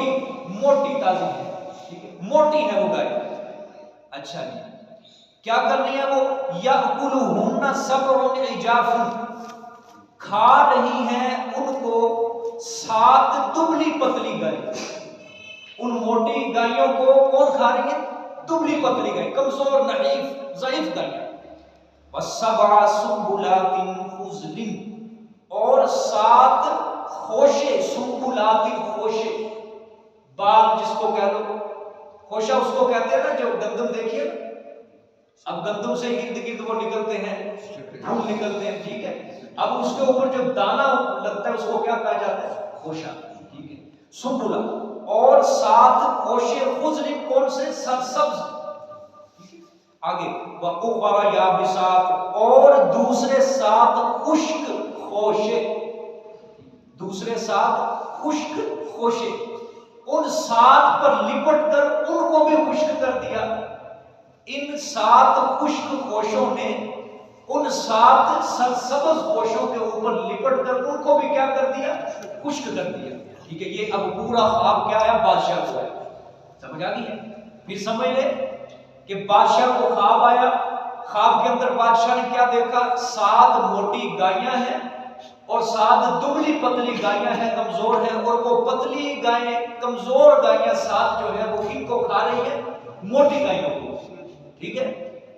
मोटी मोटी ताजी है, ठीक है, मोटी है वो गाय। अच्छा जी, क्या कर रही है वो? याकुलुहुन्ना सबउन इजाफुन, खा रही है उनको 7 दुबली पतली गाय। उन मोटी गायों को कौन खा रही है? दुबली पतली गाय, कमजोर नहीफ ज़ईफ गाय। वसबअ सुंबुलातिन खुज़लिन, और 7 खोशे, सुंबुलातिन खोशे, बाल जिसको कह लो, खोशा उसको कहते हैं ना जो गंदम, देखिए अब गंदम से इर्द गिर्द वो निकलते हैं, फूल निकलते हैं, ठीक है। अब उसके ऊपर जो दाना लगता है उसको क्या कहा जाता है? खोशा, ठीक है, सुंबुला। और 7 खोशे खुज़लिन, कौन से? सरसब्ज। आगे वक़ुरा याबिसात, और दूसरे 7 खुश्क खोशे, दूसरे 7 खुश्क खोशे, उन 7 पर लिपट कर उनको भी खुश्क कर दिया। इन 7 खुश्क खोशों ने उन 7 सरसब्ज खोशों के ऊपर लिपट कर उनको भी क्या कर दिया? खुश्क कर दिया, ठीक है। ये अब पूरा ख्वाब क्या है? बादशाह को है, समझ आ गई है? फिर समझ ले कि बादशाह को ख्वाब आया। ख्वाब के अंदर बादशाह ने क्या देखा? 7 मोटी गायें हैं और 7 दुबली पतली गायें हैं, कमजोर हैं। और वो पतली गायें, कमजोर गायें 7 जो है वो किनको खा रही है? मोटी गायों को, ठीक है।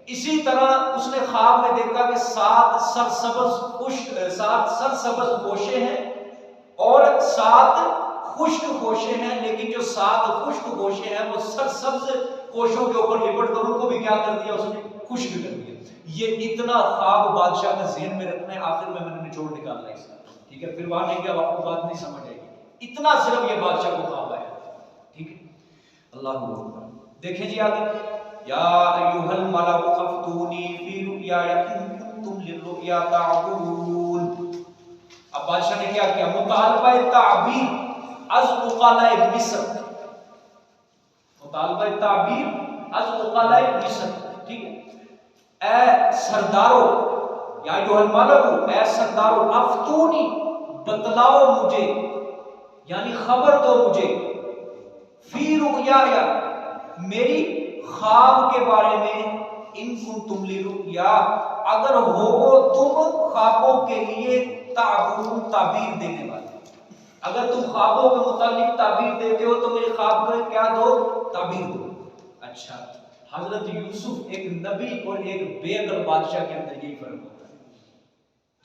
इसी तरह उसने ख्वाब में देखा कि 7 सरसब्ज खोशे हैं और 7 खुश्क खोशे हैं, लेकिन जो 7 खुश्क खोशे हैं वो सरसब्ज खोशों के ऊपर लिपट कर उनको भी क्या कर दिया? उसने खुश्क कर दिया। ये इतना ख्वाब बादशाह का ज़हन में रखना है। आखिर में मैंने निचोड़ निकालना है इसका, ठीक है। फिर वहां नहीं गया, आपको बात नहीं समझ आएगी। इतना सिर्फ ये बादशाह को ख्वाब आया, ठीक है। अल्लाह हू देखें जी आगे, या अय्युहल मलअ अफ्तूनी फी रुया इन कुंतुम लिरुया ताबून। अब बादशाह ने क्या किया? मुतालबा ताबीर अज उकाला मिस्र, मुतालबा ताबीर अज उकाला मिस्र, ठीक है। ए सरदारों, या अय्युहल मलअ, ए सरदारों, अफ्तूनी, बतलाओ मुझे, यानी खबर दो मुझे, फी रुया, मेरी ख्वाब के बारे में, इन कुंतुम लिरुया, अगर हो तुम ख्वाबों के लिए ताबून, ताबीर देने वाले, अगर तुम ख्वाबों के मुताबिक ताबीर देते हो तो मेरे ख्वाब को क्या दो? ताबीर दो। अच्छा, हजरत यूसुफ एक नबी और एक बेअदब बादशाह के अंदर यही फर्क होता है।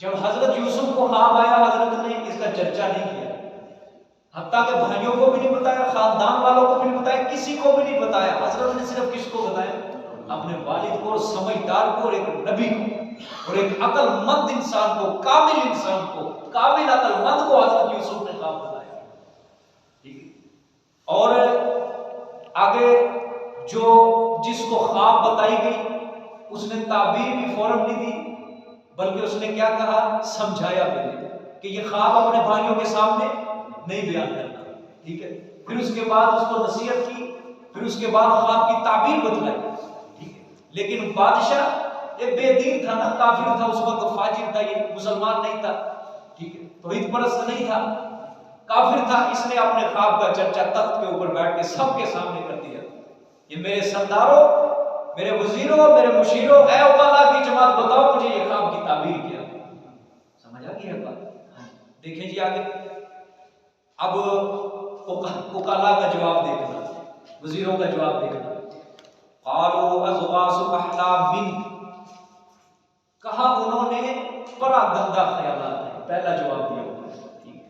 जब हजरत यूसुफ को ख्वाब आया, हजरत ने इसका चर्चा नहीं किया, हत्ता के भाइयों को भी नहीं बताया, खानदान वालों को भी नहीं बताया, किसी को भी नहीं बताया। हजरत ने सिर्फ किसको बताया? अपने वालिद को, समझदार को, और एक नबी को, और एक अकलमंद इंसान को, कामिल इंसान को, कामिल अकलमंद को हजरत यूसुफ ने ख्वाब बताया, ठीक है। और आगे जो जिसको ख्वाब बताई गई उसने ताबीर भी फौरन नहीं दी, बल्कि उसने क्या कहा? समझाया पहले कि ये ख्वाब अपने भाइयों के सामने नहीं बयान करना, ठीक है। फिर उसके बाद उसको नसीहत की, फिर उसके बाद ख्वाब की ताबीर बतलाई, ठीक है। लेकिन बादशाह एक बेदीन था ना, काफिर था उस वक्त, फाजिर था, ये मुसलमान नहीं था, ठीक है, तौहीद परस्त नहीं था, काफिर था। इसने अपने ख्वाब का चर्चा तख्त के ऊपर बैठ के सबके सामने कर दिया। ये मेरे सरदारों, मेरे वजीरों, मेरे मुशीरों, ऐ उकाला की जमात, बताओ मुझे ये ख्वाब की ताबीर क्या है? समझ आ गई है बात? देखें जी आगे, अब उकाला का जवाब देखना, वजीरों का जवाब देखना। क़ालू अज़ग़ासु अहलामिन, कहा उन्होंने बड़ा गंदा ख्यालात है। पहला जवाब दिया, ठीक है,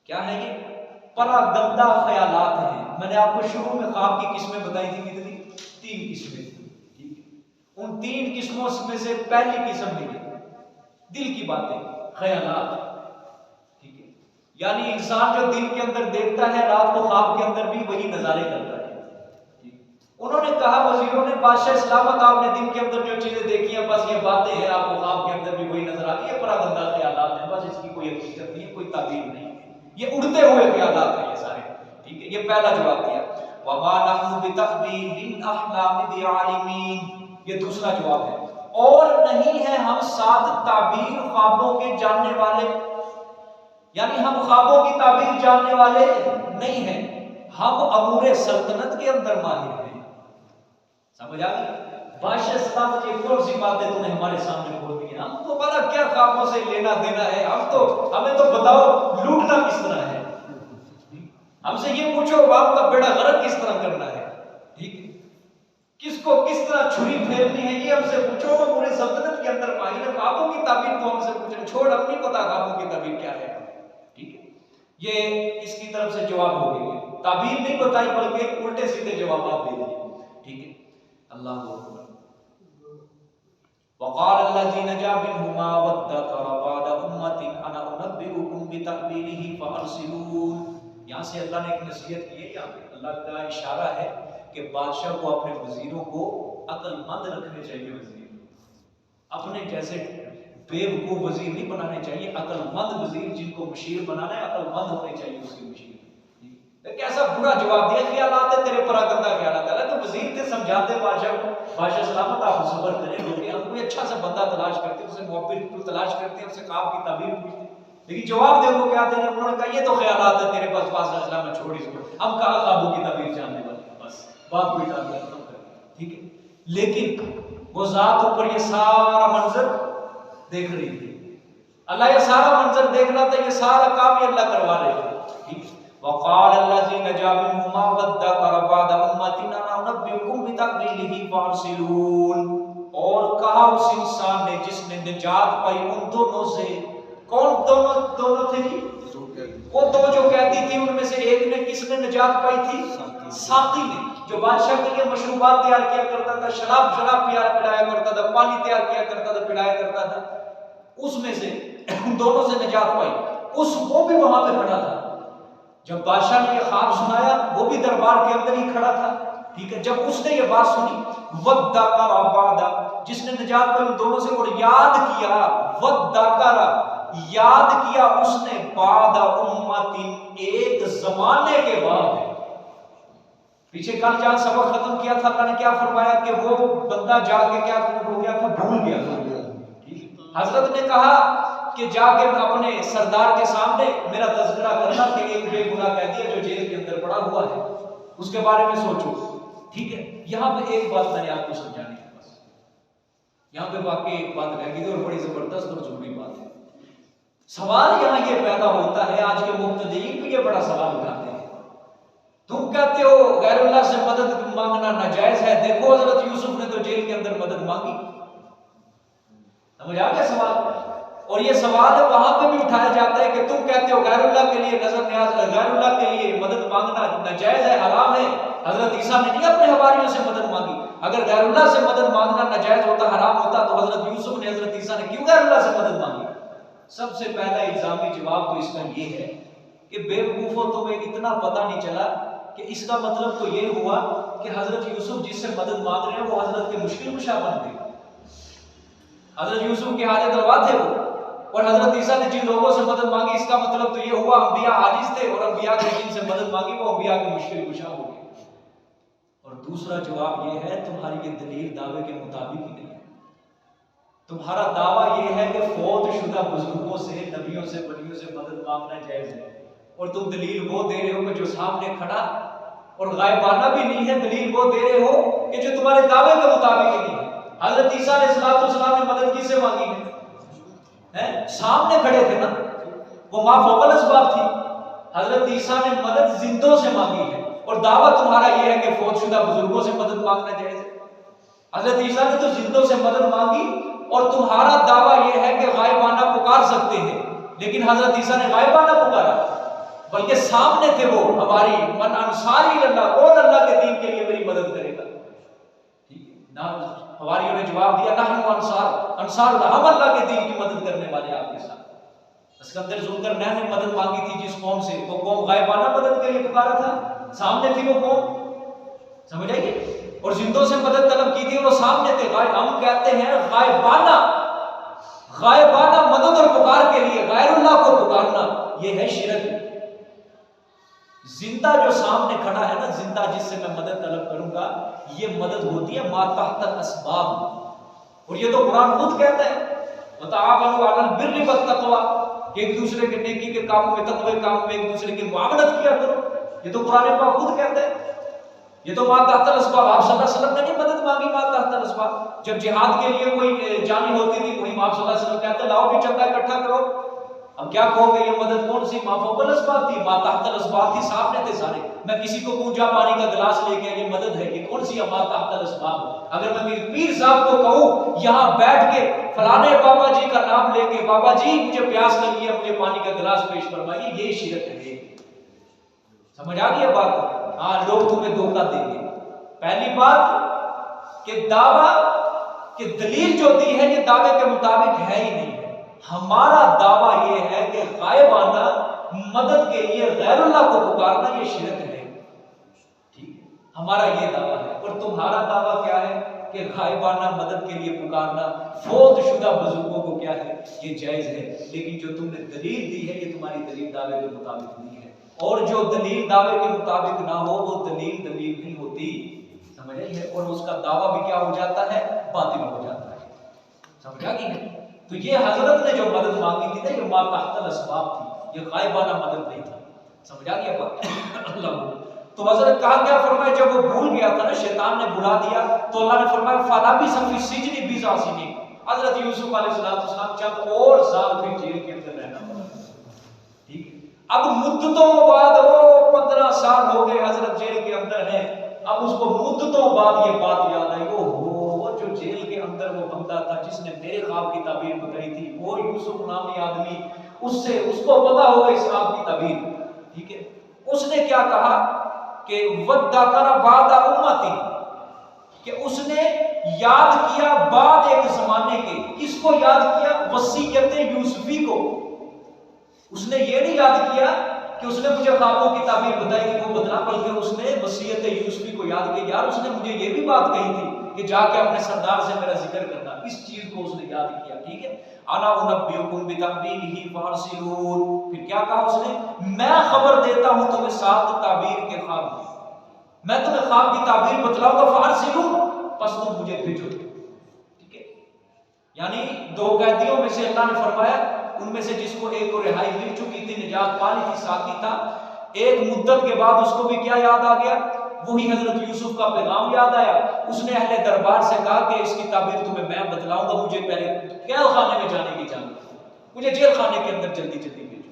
क्या है ये? बड़ा गंदा ख्यालात है। मैंने आपको शुरू में ख्वाब की किस्में बताई थी, कितनी? 3 किस्में, ठीक है। उन 3 किस्मों में से पहली किस्म है दिल की बातें, ख्यालात, ठीक है। यानी इंसान जो दिल के अंदर देखता है, रात को ख्वाब के अंदर भी वही नजारे करता है। उन्होंने कहा, वजीरों ने, बादशाह इस्लामत, आपने दिन के अंदर जो चीजें देखी हैं, बस ये बातें हैं, आपको ख्वाब के अंदर भी वही नजर आ रही है, बड़ा गंदा ख्यालात है, बस इसकी कोई हकीकत नहीं है, कोई ताबीर नहीं है, ये उड़ते हुए ख्यालात हैं ये सारे, ठीक है। ये पहला जवाब दिया। वमा नहनु बितअवीलिल अहलाम बिआलिमीन, ये दूसरा जवाब है। और नहीं है हम 7 ताबीर ख्वाबों के जानने वाले, यानी हम ख्वाबों की ताबीर जानने वाले नहीं हैं। हम अमूरे सल्तनत के अंदर माहिर हैं। समझ आ गई? बादशाह सलाम ये कौन सी बातें तूने हमारे सामने बोल दी? हम तो बड़ा क्या कामों से लेना देना है, हमें तो बताओ लूटना किस तरह है, हमसे ये पूछो आपका बेड़ा गर्क किस तरह करना है, ठीक है, किसको किस तरह छुरी फेरनी है ये हमसे पूछो। पूरे सल्तनत के अंदर माहिर है, ख्वाबों की ताबीर तो हमसे पूछ रहे, छोड़ हम नहीं पता ख्वाबों की ताबीर क्या है, ठीक है। ये इसकी तरफ से जवाब हो गए, ताबीर नहीं बताई बल्कि उल्टे सीधे जवाब आप दे दिए, ठीक है। अल्लाह को वक़ाल अल्लज़ी नजा मिनहुमा वद्दकरा बाद उम्मतिन अना उनब्बिउकुम बितअवीलिही फअरसिलून। यहाँ से अल्लाह ने एक नसीहत की है, यहाँ पे अल्लाह का इशारा है कि बादशाह को अपने वजीरों को अक्लमंद रखने चाहिए, वजीर अपने जैसे बेवकूफ वजीर नहीं बनाने चाहिए, अक्लमंद वजीर जिनको मुशीर बनाना है अक्लमंद होने चाहिए उसके मुशीर। कैसा बुरा जवाब दिया, ख्यालात है तेरे पर गंदा ख्यालात है, तो वजीर थे समझाते बादशाह को, बादशाह सलामत आप सब्र करें, लोग हम कोई अच्छा सा बंदा तलाश करते, उसे मुअब्बिर तलाश करते, उससे ख्वाब की ताबीर पूछते, लेकिन जवाब देखो क्या दे रहे हैं, उन्होंने कहा ये तो ख्यालात है तेरे पास पास में, छोड़ इसको, हम कहाँ ख्वाबों की ताबीर जानने वाले, बस बात कोई ताबीर खत्म कर, ठीक है। लेकिन वो जात ऊपर ये सारा मंजर देख रही थी, अल्लाह ये सारा मंजर देख रहा था, ये सारा काम ये अल्लाह करवा रहे थे, ठीक है। वक़ाल अल्लज़ी नजा मिनहुमा वद्दकरा बाद उम्मतिन अना उनब्बिउकुम बितअवीलिही फअरसिलून। और कहा उस इंसान ने जिसने निजात पाई उन दोनों से, कौन दोनों थे जी? वो दो जो कहती थी, उनमें से एक ने, किसने निजात पाई थी? साकी ने, जो बादशाह के लिए मशरूबात तैयार किया करता था, शराब पिलाया करता था, पानी तैयार किया करता था, पिलाया करता था, उसमें से दोनों से निजात पाई। वो भी वहां पे खड़ा था जब बादशाह ने ये ख्वाब सुनाया, वो भी दरबार के अंदर ही खड़ा था, ठीक है। जब उसने ये बात सुनी, वद्दकरा बादा, जिसने निजात पाई उन दोनों से, और याद किया, वद्दकरा याद किया उसने, बादा उम्मतिन एक जमाने के बाद। पीछे कल जहां सबक खत्म किया था, अल्लाह ने क्या फरमाया कि वो बंदा जाके क्या हो गया था, भूल गया था, हजरत ने कहा कि जाके अपने सरदार के सामने मेरा तज़किरा करना कि एक बेगुनाह कह दिया जो जेल के अंदर पड़ा हुआ है, उसके बारे में सोचो, ठीक है। यहां पे एक बात मैंने आपको समझानी है, बस यहां पे वाकई एक बात रह गई और बड़ी जबरदस्त और जरूरी बात है। सवाल यहां ये पैदा होता है, आज के मुब्तदीन भी ये बड़ा सवाल उठाते हैं, तुम कहते हो गैरुल्लाह से मदद मांगना नाजायज है, देखो हजरत यूसुफ ने तो जेल के अंदर मदद मांगी, समझ आ गया सवाल। और ये सवाल वहां पे भी उठाया जाता है कि तुम कहते हो गैरुल्लाह के लिए नजर न्याज, गैरुल्लाह के लिए मदद मांगना नाजायज है, हराम है। हजरत ईसा ने नहीं अपने हवारियों से मदद मांगी, अगर गैरुल्लाह से मदद मांगना नाजायज होता, हराम होता, तो हजरत यूसुफ ने, हजरत ईसा ने क्यों गैरुल्लाह से मदद मांगी? सबसे पहला इल्जामी जवाब तो इसका ये है कि बेवकूफों, तुम्हें इतना पता नहीं चला कि इसका मतलब तो ये हुआ कि हजरत यूसुफ जिससे मदद मांग रहे हैं वो हजरत के मुश्किल कुशा बन गए, हजरत यूसुफ के हाजत रवा थे वो, और हजरत ईसा ने जिन लोगों से मदद मांगी, इसका मतलब तो ये हुआ अंबिया आजिज थे और अंबिया ने जिनसे मदद मांगी वो अंबिया के मुश्किल कुशा हो गए। और दूसरा जवाब ये है, तुम्हारी ये दलील दावे के मुताबिक ही नहीं है। तुम्हारा दावा ये है कि फौतशुदा बुजुर्गों से, नबियों से, वलियों से मदद मांगना जायज है, और तुम दलील वो दे रहे हो कि जो सामने खड़ा और गायबाना भी नहीं है, दलील वो दे रहे हो कि जो तुम्हारे दावे के मुताबिक ही नहीं है। हजरत ईसा अलैहिस्सलाम ने मदद किससे मांगी है? सामने खड़े थे ना, वो मां फौकल असबाब थी। हजरत ईसा ने मदद जिंदों से मांगी है, और दावा तुम्हारा ये है कि फौतशुदा बुजुर्गों से मदद मांगना जायज है। हजरत ईसा ने तो जिंदों से मदद मांगी, और तुम्हारा दावा ये है कि गायबाना पुकार सकते हैं, लेकिन हजरत ईसा ने गायबाना पुकारा, बल्कि सामने थे वो। हमारी मन अंसारी अल्लाह, कौन अल्लाह के दीन के लिए मेरी मदद करेगा? ठीक है ना, हवारियों ने जवाब दिया, नहनु अंसार, हम अल्लाह के दीन की मदद करने वाले आपके साथ। सिकंदर जुल्करनैन ने मदद मांगी थी जिस कौम से, वो कौम गायबाना मदद के लिए पुकारा था, सामने थी वो कौम, समझ आइए। और जिंदों से मदद तलब की थी, वो सामने थे। हम कहते हैं गायबाना मदद और पुकार के लिए गैरुल्लाह को पुकारना, ये है शिरक। जिंदा जो सामने खड़ा है ना, जिंदा जिससे मैं मदद तलब करूंगा, ये मदद होती है मातहत असबाब। और ये तो कुरान खुद कहता है, बताअवनु अलल बिर्रि वत तक़वा, एक दूसरे के नेकी के काम में, तक़वे काम में एक दूसरे की मुआवनत किया करो। ये तो कुरान पाक खुद कहते हैं। ये तो मां तहत असबाब, आप सल्लल्लाहु अलैहि वसल्लम ने नहीं मदद मांगी मां तहत असबाब। जब जिहाद के लिए कोई जानी होती थी, वही आप सल्लल्लाहु अलैहि वसल्लम कहते लाओ भी चंदा इकट्ठा करो। अब क्या कहोगे, ये मदद कौन सी मां फौकल असबाब थी, मां तहत असबाब थी, सामने थे सारे। मैं किसी को पूजा पानी का गिलास लेके ये मदद है, ये कौन सी मां तहत असबाब। अगर मैं मेरे पीर साहब को कहूं यहां बैठ के फलाने बाबा जी का नाम लेके, बाबा जी मुझे प्यास लगी है, मुझे पानी का गिलास पेश फरमाइए, ये शिरक है। समझ आ गई बात? हाँ, लोग तुम्हें धोखा देंगे। पहली बात कि दावा कि दलील जो दी है ये दावे के मुताबिक है ही नहीं है। हमारा दावा ये है कि गायबाना मदद के लिए गैरुल्लाह को पुकारना ये शिरक है, ठीक है, हमारा ये दावा है। और तुम्हारा दावा क्या है कि गायबाना मदद के लिए पुकारना फौत शुदा बुजुर्गों को क्या है, ये जायज है। लेकिन जो तुमने दलील दी है ये तुम्हारी दलील दावे के मुताबिक नहीं है, और जो दलील दावे के मुताबिक ना हो वो दलील नहीं होती, समझ आई है। और उसका दावा भी क्या हो जाता है, बातिल हो जाता है। समझ आ गई? तो ये हजरत ने जो मदद मांगी थी ना, ये मां तहत असबाब थी, ये गायबाना मदद नहीं थी। समझ आ गया बात? अल्लाह। तो हजरत कहा क्या फरमाया, जब वो भूल गया था ना, शैतान ने बुला दिया, तो अल्लाह ने फरमाया फलाबी सफी सिजनी बिज़ा सिनीन। हजरत यूसुफ अलैहिस्सलाम चंद और साल फिर जेल के अंदर रहना पड़ा, ठीक है। अब मुद्दतों बाद वो 15 साल हो गए हजरत जेल के अंदर हैं। अब उसको मुद्दतों बाद ये बात याद आई, वो जो जेल के अंदर वो बंदा था जिसने मेरे ख्वाब की ताबीर बताई थी, वो यूसुफ नामी आदमी, उसको पता होगा इस ख्वाब की ताबीर, ठीक है। उसने क्या कहा कि वद्दाकरा बादा उम्मती, कि उसने याद किया बाद एक जमाने के। किसको याद किया? वसीयत यूसुफी को। उसने ये नहीं याद किया कि उसने मुझे ख्वाबों की ताबीर बताई थी वो बदला, बल्कि उसने वसीयत यूसुफी को याद किया। यार उसने मुझे ये भी बात कही थी कि जाके अपने सरदार से मेरा जिक्र करना, इस चीज को उसने याद किया, ठीक है। अना उनब्बियुकुम बिताबीरिही फारसिलून। फिर क्या कहा उसने, मैं खबर देता हूं तुम्हें 7 ताबीर के ख्वाब, मैं तुम्हें ख्वाब की ताबीर बतलाऊंगा, फारसिलून, बस तुम मुझे भेजो, ठीक है। यानी 2 कैदियों में से अल्लाह ने फरमाया, उनमें से जिसको एक को रिहाई मिल चुकी थी, निजात पा ली थी, साथी था, एक मुद्दत के बाद उसको भी क्या याद आ गया, वही हजरत यूसुफ का पैगाम याद आया। उसने अहले दरबार से कहा कि इसकी ताबीर तुम्हें मैं बतलाऊंगा, मुझे पहले कैद खाने में जाने की इजाजत, मुझे जेल खाने के अंदर जल्दी जल्दी भेजो।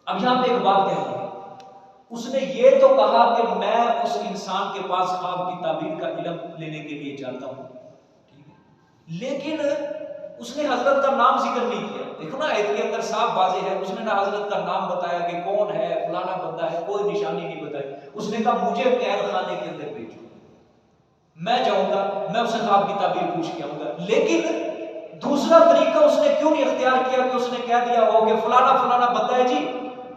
अब यहां पे एक बात कह रही है, उसने ये तो कहा कि मैं उस इंसान के पास ख्वाब की ताबीर का इल्म लेने के लिए जाता हूं, ठीक है, लेकिन उसने हजरत का नाम जिक्र नहीं किया। देखो ना, आयत के अंदर साफ वाज़ेह है, उसने ना हजरत का नाम बताया कि कौन है, फलाना बंदा है, कोई निशानी नहीं बताई। उसने कहा मुझे कैद खाने के अंदर भेजो, मैं जाऊंगा, मैं उससे ख्वाब की ताबीर पूछ के आऊंगा। लेकिन दूसरा तरीका उसने क्यों नहीं इख्तियार किया कि उसने कह दिया हो कि फलाना फलाना बंदा है जी,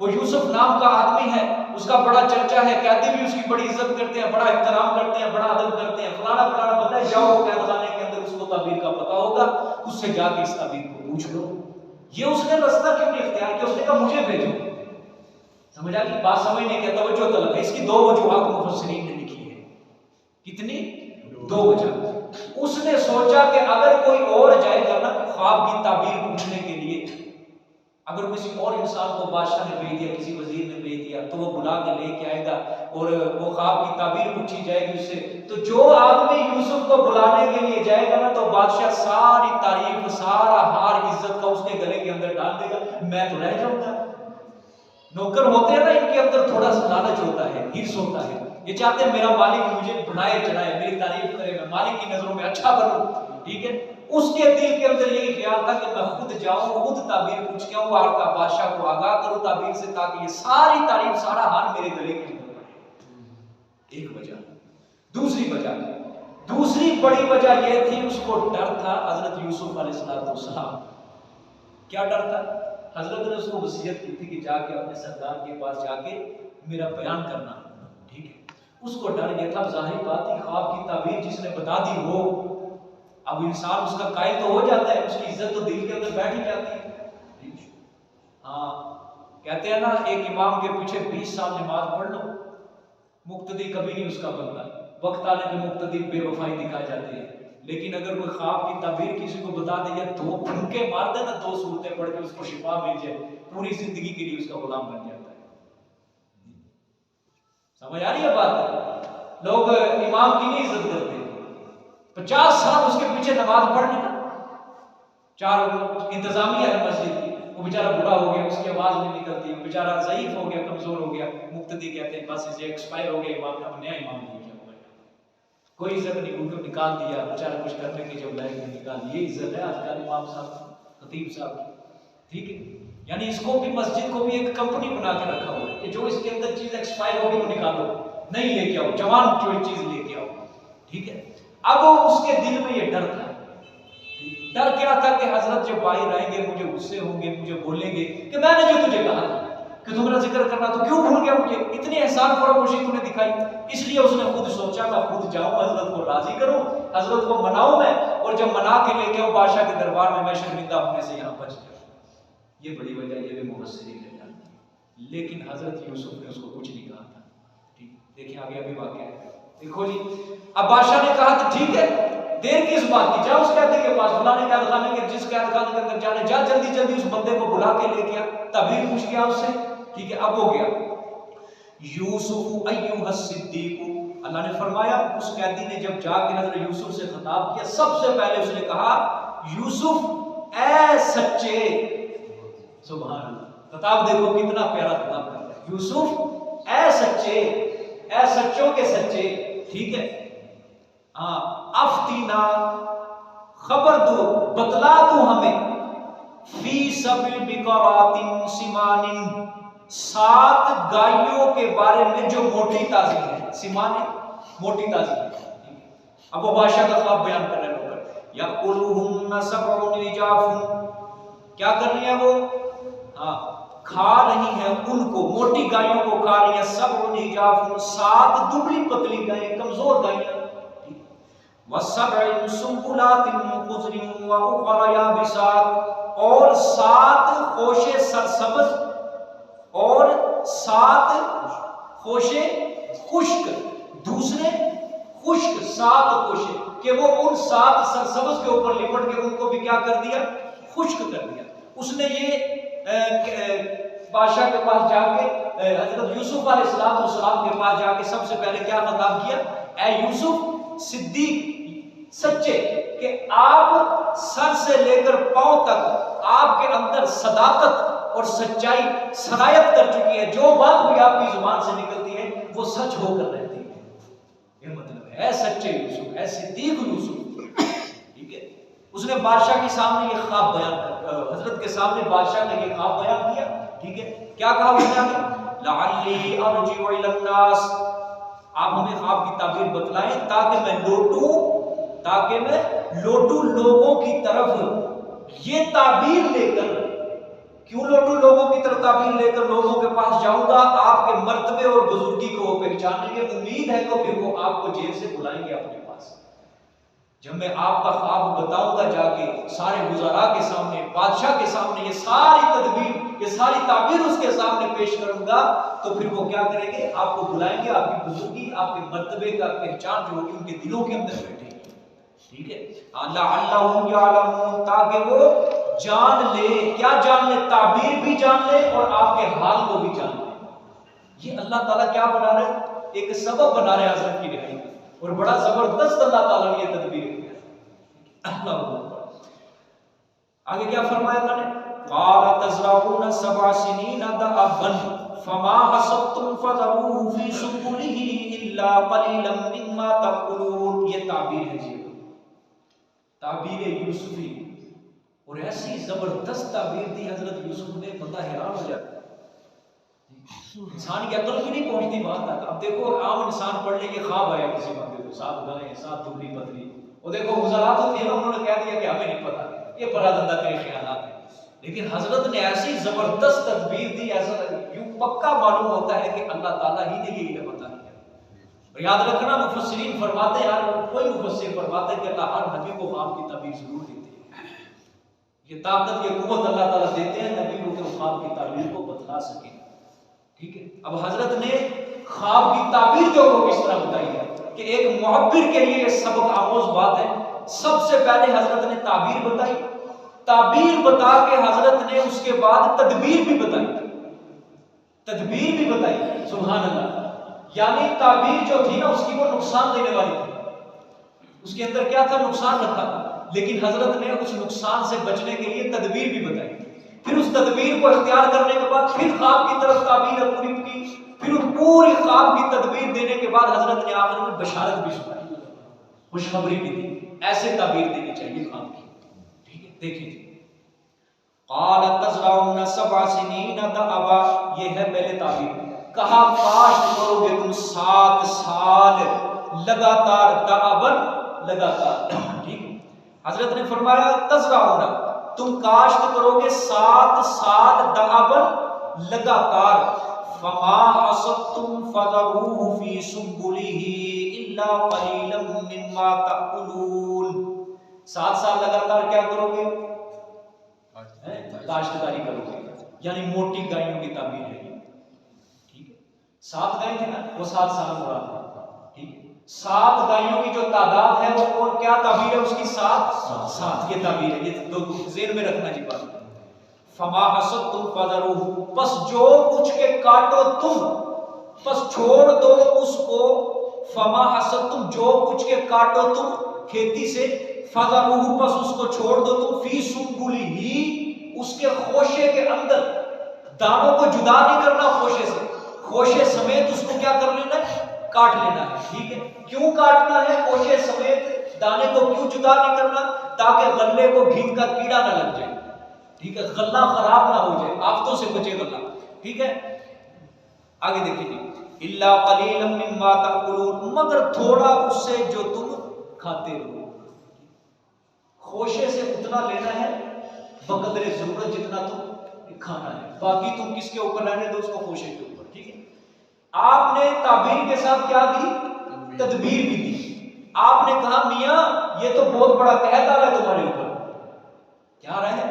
वो यूसुफ नाम का आदमी है, उसका बड़ा चर्चा है, कैदी भी उसकी बड़ी इज्जत करते हैं, बड़ा एहतराम करते हैं, बड़ा अदब करते हैं, फलाना फलाना बंदा है, जाओ कैद खाने के अंदर, उसको ताबीर का पता होगा, उससे जाके इस ताबीर को पूछ लो। ये उसने रास्ता क्यों नहीं इख्तियार किया? उसने कहा मुझे भेजो। समझ आ गई बात? समझने की तवज्जो तलब है। इसकी 2 वजूहात मुफस्सिरीन ने लिखी है। कितनी? 2 वजह। उसने सोचा कि अगर कोई और जाएगा ना ख्वाब की ताबीर पूछने के लिए, अगर किसी और इंसान को बादशाह ने भेज दिया, किसी वजीर ने भेज दिया, तो वो बुला के लेके आएगा और वो ख्वाब की ताबीर पूछी जाएगी उससे, तो जो आदमी यूसुफ को बुलाने के लिए जाएगा ना, तो बादशाह सारी तारीफ, सारा हार इज्जत का उसके गले के अंदर डाल देगा, मैं तो रह जाऊंगा। नौकर होते हैं ना, इनके अंदर थोड़ा सा लालच होता है, हिर्स होता है, ये चाहते हैं मेरा मालिक मुझे बढ़ाए चढ़ाए, मेरी तारीफ करे, मैं मालिक की नजरों में अच्छा बनूं, ठीक है। उसके दिल के अंदर यही ख्याल था कि मैं खुद जाऊं, खुद ताबीर पूछ के आऊं, आपका बादशाह को आगाह करूं ताबीर से, ताकि ये सारी तारीफ, सारा हार मेरे गले के अंदर पड़े। एक वजह। दूसरी बड़ी वजह यह थी, उसको डर था हजरत यूसुफ अलैहिस्सलाम। क्या डर था? हजरत ने उसको वसीयत की थी कि जाके अपने सरदार के पास जाके मेरा बयान करना, ठीक है। उसको डर यह था, जाहिर बात है, ख्वाब की ताबीर जिसने बता दी हो, अब इंसान उसका कायल तो हो जाता है, उसकी इज्जत तो दिल के अंदर बैठ ही जाती है। हाँ, कहते हैं ना, एक इमाम के पीछे 20 साल नमाज पढ़ लो, मुक्तदी कभी नहीं उसका बनता। वक्त आने पे मुक्तदी बेवफाई दिखाए जाते हैं, लेकिन अगर कोई ख्वाब की ताबीर किसी को बता दे या 2 फुंके मार दे ना, 2 सूरतें पढ़ के उसको शिफा मिल जाए, पूरी जिंदगी के लिए उसका गुलाम बन जाता है। समझ आ रही है बात? लोग इमाम की नहीं इज्जत करते, 50 साल उसके पीछे नमाज पढ़ लेना, 4 इंतजामिया है मस्जिद की, वो बेचारा बुरा हो गया, उसकी आवाज नहीं निकलती, वो बेचारा ज़ईफ हो गया, कमजोर हो गया, मुक्तदी कहते हैं बस इसे एक्सपायर हो गया इमाम ने, अब नया इमाम नहीं किया, कोई इज्जत नहीं, उनको निकाल दिया, बेचारा कुछ करने की जब लायक नहीं निकाल, ये इज्जत है आजकल इमाम साहब, खतीब साहब की, ठीक है? यानी इसको भी, मस्जिद को भी एक कंपनी बना के रखा हुआ है कि जो इसके अंदर चीज एक्सपायर होगी वो निकालो, नहीं लेके आओ, जवान जो चीज लेके आओ, ठीक है? अब उसके दिल में ये डर था, डर क्या था कि हजरत जब बाहर आएंगे मुझे गुस्से होंगे, मुझे बोलेंगे कि मैंने जो तुझे कहा था कि तुम्हारा जिक्र करना, तो क्यों भूल गया मुझे, इतनी एहसान फरामोशी तूने दिखाई। इसलिए उसने खुद सोचा मैं खुद जाऊं, हजरत को राजी करूं, हजरत को मनाऊं मैं, और जब मना के लेके आऊं बादशाह के दरबार में, मैं शर्मिंदा होने से यहाँ बच जाऊं। ये बड़ी वजह, ये भी मुफस्सिरीन ने जानती है, लेकिन हजरत यूसुफ ने उसको कुछ नहीं कहा था। ठीक, देखिए आगे अभी वाक़या है, देखो जी। अब बादशाह ने कहा कि ठीक है, देर किस बात की, जा उस कैदी के पास, फलाने कैद खाने के, जिस कैद खाने के अंदर जाने, जा जल्दी जल्दी उस बंदे को बुला के लेके आ, तभी पूछ गया उससे, ठीक है? अब हो गया यूसुफ अय्युहा सिद्दीक, अल्लाह ने फरमाया उस कैदी ने जब जाके हजरत यूसुफ से खिताब किया, सबसे पहले उसने कहा यूसुफ ऐ सच्चे, सुभान अल्लाह, खिताब देखो कितना प्यारा खिताब कर रहा है, यूसुफ ऐ सच्चे, ऐ सच्चों के सच्चे, ठीक है? हाँ, अफ्तीना, खबर दो, बतला दो हमें, फी सबी बिकरातिन सिमानिन, 7 गायों के बारे में जो मोटी ताजी है, सिमानिन मोटी ताजी है। अब वो बादशाह का ख्वाब बयान कर रहे लोग, यकुलुहुन्ना सबउन इजाफुन, क्या कर रही है वो? हाँ, खा रही है उनको, मोटी गायों को खा रही है, सबउन इजाफुन, 7 दुबली पतली गायें, कमजोर गायें, वसबइन सुंबुलातिन खुज़रिन व उखरा याबिसात, और 7 खोशे सरसब्ज और 7 खोशे खुश्क, दूसरे खुश्क, 7 खोशे कि वो उन 7 सरसब्ज के ऊपर लिपट के उनको भी क्या कर दिया, खुश्क कर दिया। उसने ये बादशाह के पास जाके, हजरत यूसुफ अलैहिस्सलाम के पास जाके सबसे पहले क्या खिताब किया, ऐ यूसुफ सिद्दीक सच्चे, कि आप सर से लेकर पांव तक आपके अंदर सदाकत और सच्चाई सरायत कर चुकी है, जो बात भी आपकी जुबान से निकलती है वो सच होकर रहती है, ये मतलब है सच्चे यूसुफ, है सिद्दीक यूसुफ, ठीक है? उसने बादशाह के सामने ये ख्वाब बयान कर, हजरत के सामने बादशाह ने ये ख्वाब बयान किया, ठीक है? क्या कहा उसने आगे, लअल्ली अर्जिउ इलन नास, आप हमें ख्वाब की ताबीर बतलाएं ताकि मैं लौटूं लोगों की तरफ, ये ताबीर लेकर, क्यों लौटूं लोगों की तरफ ताबीर लेकर, लोगों के पास जाऊंगा, आपके मर्तबे और बुजुर्गी को वो पहचानेंगे, उम्मीद है तो फिर वो आपको जेल से बुलाएंगे अपने पास। जब मैं आपका ख्वाब बताऊंगा जाके सारे गुजारा के सामने, बादशाह के सामने, ये सारी तदबीर, ये सारी ताबीर उसके सामने पेश करूंगा, तो फिर वो क्या करेंगे, आपको बुलाएंगे, आपकी बुजुर्गी, आपके मर्तबे का पहचान जो होगी उनके दिलों के अंदर बैठेगी, ठीक है? ताकि वो जान ले, क्या जान ले, ताबीर भी जान ले और आपके हाल को भी जान ले। ये अल्लाह ताला क्या बना रहे हैं, एक सबब बना रहे हैं हजरत की रिहाई का, और बड़ा जबरदस्त अल्लाह ताला ने ये तदबीर किया। आगे क्या फरमाया अल्लाह ने, क़ाल तज़रऊन सबअ सिनीन दअबन फमा हसबतुम फज़रूहु फी सुबुलिही इल्ला क़लीलन मिम्मा तक़ूलून। ये ताबीर है जी, ताबीर यूसुफी, और ऐसी जबरदस्त ताबीर दी हजरत यूसुफ ने, बंदा हैरान हो जाता है, इंसान की अकल भी नहीं पहुंचती वहां तक। अब देखो आम इंसान पढ़ ले, ये ख्वाब आया किसी बंदे को, 7 गायें, 7 दुबली पतली, और देखो गुजरात होती है ना, उन्होंने कह दिया कि हमें नहीं पता, ये बरादंदा के ख्यालात है, लेकिन हजरत ने ऐसी जबरदस्त तदबीर दी, ऐसा यूं पक्का मालूम होता है कि अल्लाह ताला ही ने ये बता दिया। और याद रखना, मुफस्सिरीन फरमाते हैं, कोई मुफस्सिर फरमाते हैं कि अल्लाह हर नबी को ख्वाब की ताबीर जरूर देते हैं, ये ताकत, ये कुव्वत अल्लाह ताला देते हैं नबी को कि ख्वाब की ताबीर को बतला सके, ठीक है? अब हजरत ने ख्वाब की ताबीर जो को किस तरह बताई है कि एक मुअब्बिर के लिए सबक आमोज बात है। सबसे पहले हजरत ने ताबीर बताई, ताबीर बता के हजरत ने उसके बाद तदबीर भी बताई, तदबीर भी बताई, सुभान अल्लाह। यानी ताबीर जो थी ना उसकी वो नुकसान देने वाली थी, उसके अंदर क्या था, नुकसान रखा था। लेकिन हजरत ने उस नुकसान से बचने के लिए तदबीर भी बताई। फिर उस तदबीर को इख्तियार करने के बाद फिर ख्वाब की तरफ ताबीर पूरी की, फिर उस पूरी ख्वाब की तदबीर देने के बाद हजरत ने आखिर में बशारत भी सुनाई, खुशखबरी भी दी। ऐसे ताबीर देनी चाहिए ख्वाब की। ठीक है, देखिए क़ाल तज़रऊन सबअ सिनीन दअबा, ये है पहले ताबीर। कहा काश्त करोगे तुम 7 साल लगातार, दअबन लगातार। ठीक, हजरत ने फरमाया तज़रऊन, तुम काश्त करोगे 7 साल दअबन लगातार। फमा हसदतुम फज़रूहु फी सुब्बुलिही इल्ला क़लीलन मिम्मा तअकुलून। 7 साल लगातार क्या करोगे, काश्तकारी करोगे, यानी मोटी गायों की ताबीर है ये। ठीक है, 7 गाय थे ना, वो 7 साल मुराद है। ठीक है, 7 गायों की जो तादाद है वो और क्या ताबीर है उसकी, 7 ये ताबीर है। ये दो ज़हन में रखना जी बात। फमा हसदतुम फज़रूहु, बस जो कुछ के काटो तुम, बस छोड़ दो उसको। फमा हसदतुम, जो कुछ के काटो तुम खेती से, फज़रूहु, बस उसको छोड़ दो तुम, फी सुब्बुलिही, उसके खोशे के अंदर। दानों को जुदा नहीं करना खोशे से, खोशे समेत उसको क्या कर लेना है, काट लेना है। ठीक है, क्यों काटना है खोशे समेत, दाने को क्यों जुदा नहीं करना, ताकि गल्ले को घिन का कीड़ा ना लग जाए। ठीक है, गल्ला खराब ना हो जाए, आफतों से बचे गल्ला। ठीक है, आगे देखिए, इल्ला क़लीलन मिम्मा तअकुलून, मगर थोड़ा उससे जो तुम खाते हो। खोशे से उतना लेना है बकदरे जरूरत जितना तुम खाना है, बाकी तुम किसके ऊपर रहने दो, उसको खोशे के ऊपर। ठीक है, आपने ताबीर के साथ क्या दी, तदबीर भी दी। आपने कहा मियां ये तो बहुत बड़ा कहत आ रहा है तुम्हारे ऊपर, क्या आ रहा है,